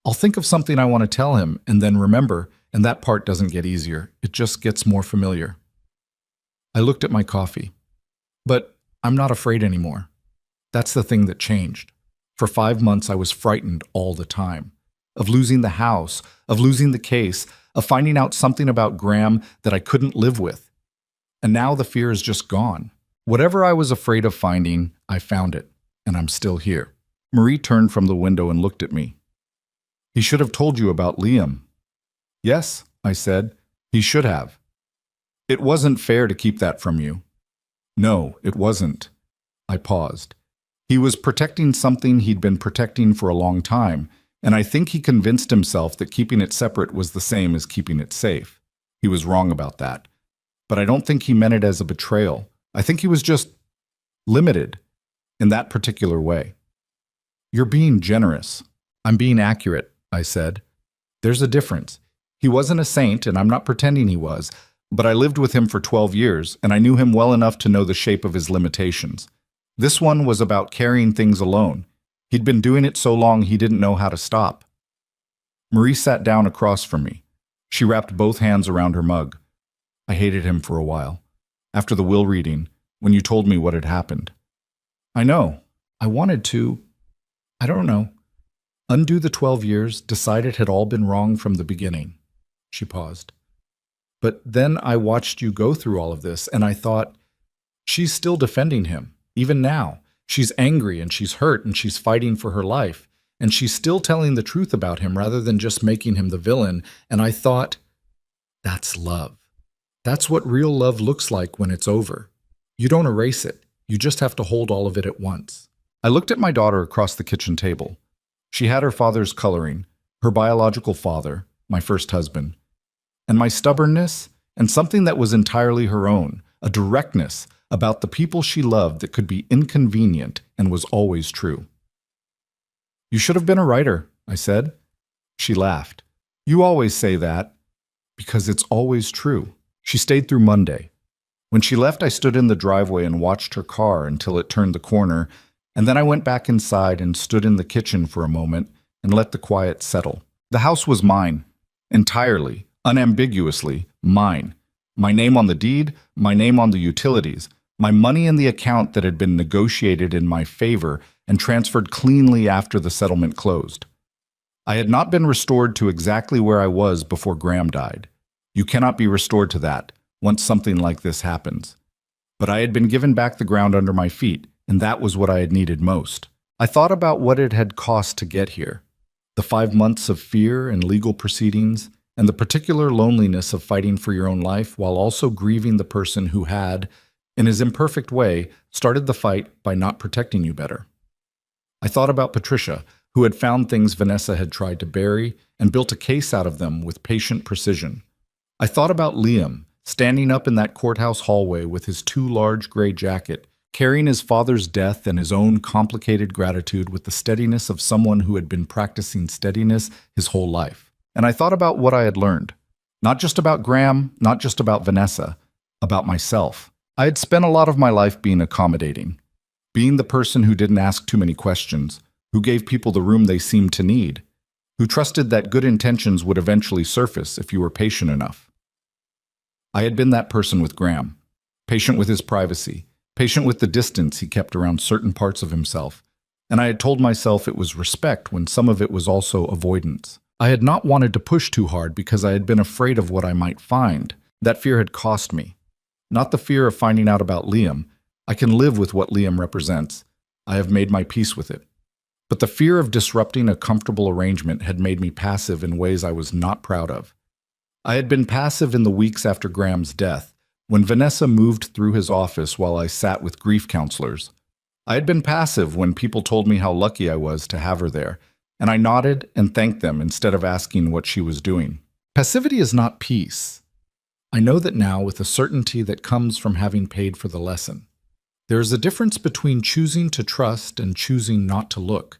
Speaker 1: I'll think of something I want to tell him and then remember, and that part doesn't get easier. It just gets more familiar. I looked at my coffee. But I'm not afraid anymore. That's the thing that changed. For 5 months, I was frightened all the time. Of losing the house, of losing the case, of finding out something about Graham that I couldn't live with. And now the fear is just gone. Whatever I was afraid of finding, I found it, and I'm still here. Marie turned from the window and looked at me. He should have told you about Liam. Yes, I said, he should have. It wasn't fair to keep that from you. No, it wasn't. I paused. He was protecting something he'd been protecting for a long time, and I think he convinced himself that keeping it separate was the same as keeping it safe. He was wrong about that. But I don't think he meant it as a betrayal. I think he was just limited in that particular way. You're being generous. I'm being accurate, I said. There's a difference. He wasn't a saint, and I'm not pretending he was, but I lived with him for 12 years, and I knew him well enough to know the shape of his limitations. This one was about carrying things alone. He'd been doing it so long he didn't know how to stop. Marie sat down across from me. She wrapped both hands around her mug. I hated him for a while. After the will reading, when you told me what had happened. I know. I wanted to, I don't know, undo the 12 years, decide it had all been wrong from the beginning. She paused. But then I watched you go through all of this, and I thought, she's still defending him, even now. She's angry, and she's hurt, and she's fighting for her life, and she's still telling the truth about him rather than just making him the villain, and I thought, that's love. That's what real love looks like when it's over. You don't erase it. You just have to hold all of it at once. I looked at my daughter across the kitchen table. She had her father's coloring, her biological father, my first husband, and my stubbornness, and something that was entirely her own, a directness about the people she loved that could be inconvenient and was always true. You should have been a writer, I said. She laughed. You always say that, because it's always true. She stayed through Monday. When she left, I stood in the driveway and watched her car until it turned the corner, and then I went back inside and stood in the kitchen for a moment and let the quiet settle. The house was mine, entirely, unambiguously mine. My name on the deed, my name on the utilities, my money in the account that had been negotiated in my favor and transferred cleanly after the settlement closed. I had not been restored to exactly where I was before Graham died. You cannot be restored to that once something like this happens. But I had been given back the ground under my feet, and that was what I had needed most. I thought about what it had cost to get here. The 5 months of fear and legal proceedings, and the particular loneliness of fighting for your own life while also grieving the person who had, in his imperfect way, started the fight by not protecting you better. I thought about Patricia, who had found things Vanessa had tried to bury and built a case out of them with patient precision. I thought about Liam, standing up in that courthouse hallway with his too large gray jacket, carrying his father's death and his own complicated gratitude with the steadiness of someone who had been practicing steadiness his whole life. And I thought about what I had learned. Not just about Graham, not just about Vanessa, about myself. I had spent a lot of my life being accommodating, being the person who didn't ask too many questions, who gave people the room they seemed to need, who trusted that good intentions would eventually surface if you were patient enough. I had been that person with Graham, patient with his privacy, patient with the distance he kept around certain parts of himself, and I had told myself it was respect when some of it was also avoidance. I had not wanted to push too hard because I had been afraid of what I might find. That fear had cost me. Not the fear of finding out about Liam. I can live with what Liam represents. I have made my peace with it. But the fear of disrupting a comfortable arrangement had made me passive in ways I was not proud of. I had been passive in the weeks after Graham's death, when Vanessa moved through his office while I sat with grief counselors. I had been passive when people told me how lucky I was to have her there, and I nodded and thanked them instead of asking what she was doing. Passivity is not peace. I know that now with a certainty that comes from having paid for the lesson. There is a difference between choosing to trust and choosing not to look,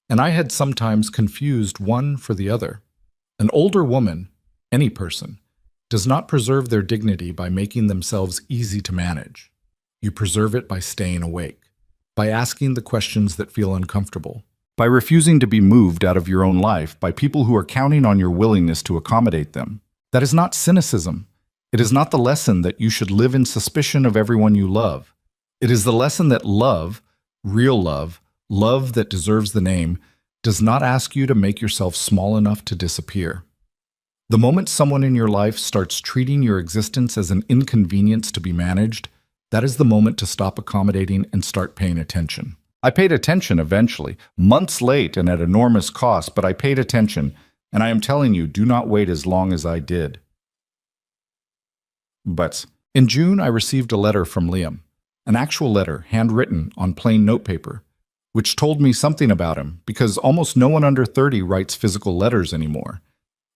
Speaker 1: and I had sometimes confused one for the other. An older woman, any person, does not preserve their dignity by making themselves easy to manage. You preserve it by staying awake, by asking the questions that feel uncomfortable, by refusing to be moved out of your own life by people who are counting on your willingness to accommodate them. That is not cynicism. It is not the lesson that you should live in suspicion of everyone you love. It is the lesson that love, real love, love that deserves the name, does not ask you to make yourself small enough to disappear. The moment someone in your life starts treating your existence as an inconvenience to be managed, that is the moment to stop accommodating and start paying attention. I paid attention eventually, months late and at enormous cost, but I paid attention, and I am telling you, do not wait as long as I did. But in June, I received a letter from Liam, an actual letter, handwritten on plain notepaper, which told me something about him, because almost no one under 30 writes physical letters anymore.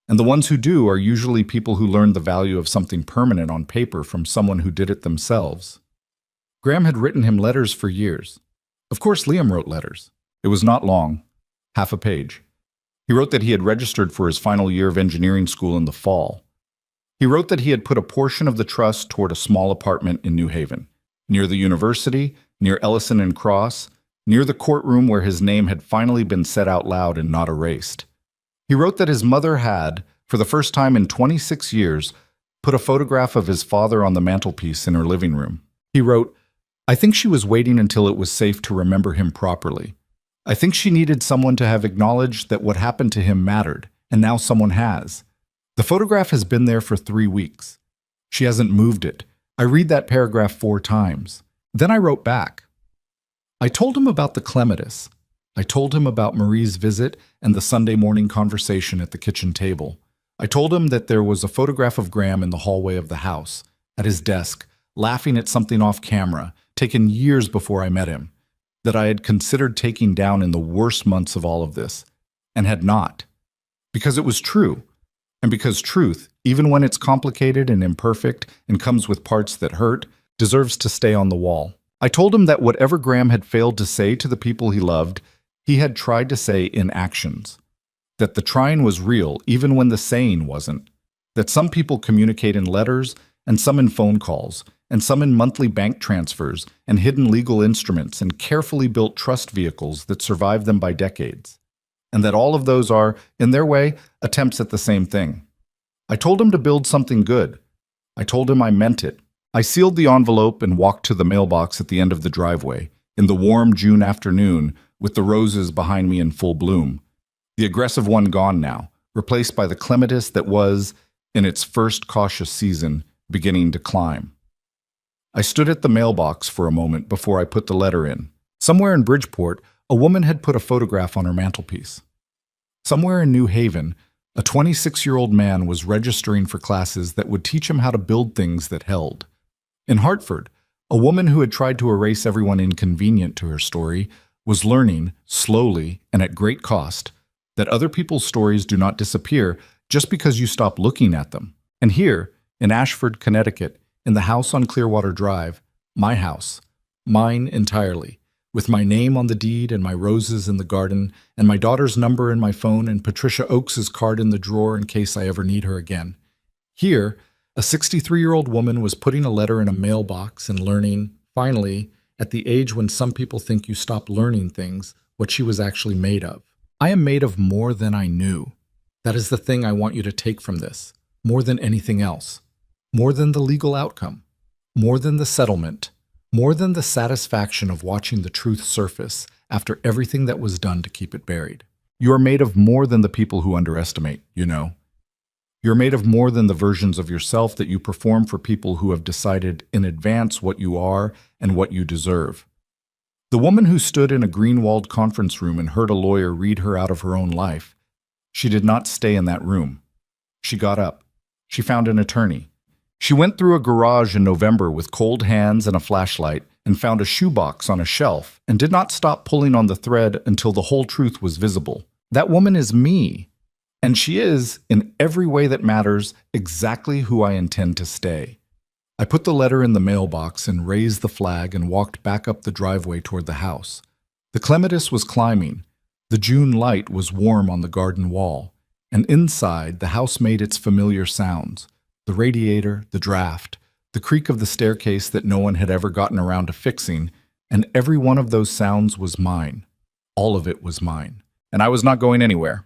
Speaker 1: And the ones who do are usually people who learned the value of something permanent on paper from someone who did it themselves. Graham had written him letters for years. Of course, Liam wrote letters. It was not long, half a page. He wrote that he had registered for his final year of engineering school in the fall. He wrote that he had put a portion of the trust toward a small apartment in New Haven, near the university, near Ellison and Cross, near the courtroom where his name had finally been said out loud and not erased. He wrote that his mother had, for the first time in 26 years, put a photograph of his father on the mantelpiece in her living room. He wrote, "I think she was waiting until it was safe to remember him properly. I think she needed someone to have acknowledged that what happened to him mattered, and now someone has. The photograph has been there for 3 weeks. She hasn't moved it. I read that paragraph 4 times. Then I wrote back. I told him about the clematis. I told him about Marie's visit and the Sunday morning conversation at the kitchen table. I told him that there was a photograph of Graham in the hallway of the house, at his desk, laughing at something off camera, taken years before I met him, that I had considered taking down in the worst months of all of this, and had not. Because it was true, and because truth, even when it's complicated and imperfect and comes with parts that hurt, deserves to stay on the wall. I told him that whatever Graham had failed to say to the people he loved, he had tried to say in actions. That the trying was real even when the saying wasn't. That some people communicate in letters, and some in phone calls, and some in monthly bank transfers and hidden legal instruments and carefully built trust vehicles that survive them by decades. And that all of those are, in their way, attempts at the same thing. I told him to build something good. I told him I meant it. I sealed the envelope and walked to the mailbox at the end of the driveway, in the warm June afternoon, with the roses behind me in full bloom. The aggressive one gone now, replaced by the clematis that was, in its first cautious season, beginning to climb. I stood at the mailbox for a moment before I put the letter in. Somewhere in Bridgeport, a woman had put a photograph on her mantelpiece. Somewhere in New Haven, a 26-year-old man was registering for classes that would teach him how to build things that held. In Hartford, a woman who had tried to erase everyone inconvenient to her story was learning, slowly and at great cost, that other people's stories do not disappear just because you stop looking at them. And here, in Ashford, Connecticut, in the house on Clearwater Drive, my house, mine entirely, with my name on the deed and my roses in the garden, and my daughter's number in my phone and Patricia Oakes's card in the drawer in case I ever need her again. Here, a 63-year-old woman was putting a letter in a mailbox and learning, finally, at the age when some people think you stop learning things, what she was actually made of. I am made of more than I knew. That is the thing I want you to take from this, more than anything else. More than the legal outcome, more than the settlement, more than the satisfaction of watching the truth surface after everything that was done to keep it buried. You are made of more than the people who underestimate, you know. You're made of more than the versions of yourself that you perform for people who have decided in advance what you are and what you deserve. The woman who stood in a green-walled conference room and heard a lawyer read her out of her own life, she did not stay in that room. She got up. She found an attorney. She went through a garage in November with cold hands and a flashlight and found a shoebox on a shelf and did not stop pulling on the thread until the whole truth was visible. That woman is me. And she is, in every way that matters, exactly who I intend to stay. I put the letter in the mailbox and raised the flag and walked back up the driveway toward the house. The clematis was climbing. The June light was warm on the garden wall. And inside, the house made its familiar sounds. The radiator, the draft, the creak of the staircase that no one had ever gotten around to fixing, and every one of those sounds was mine. All of it was mine. And I was not going anywhere.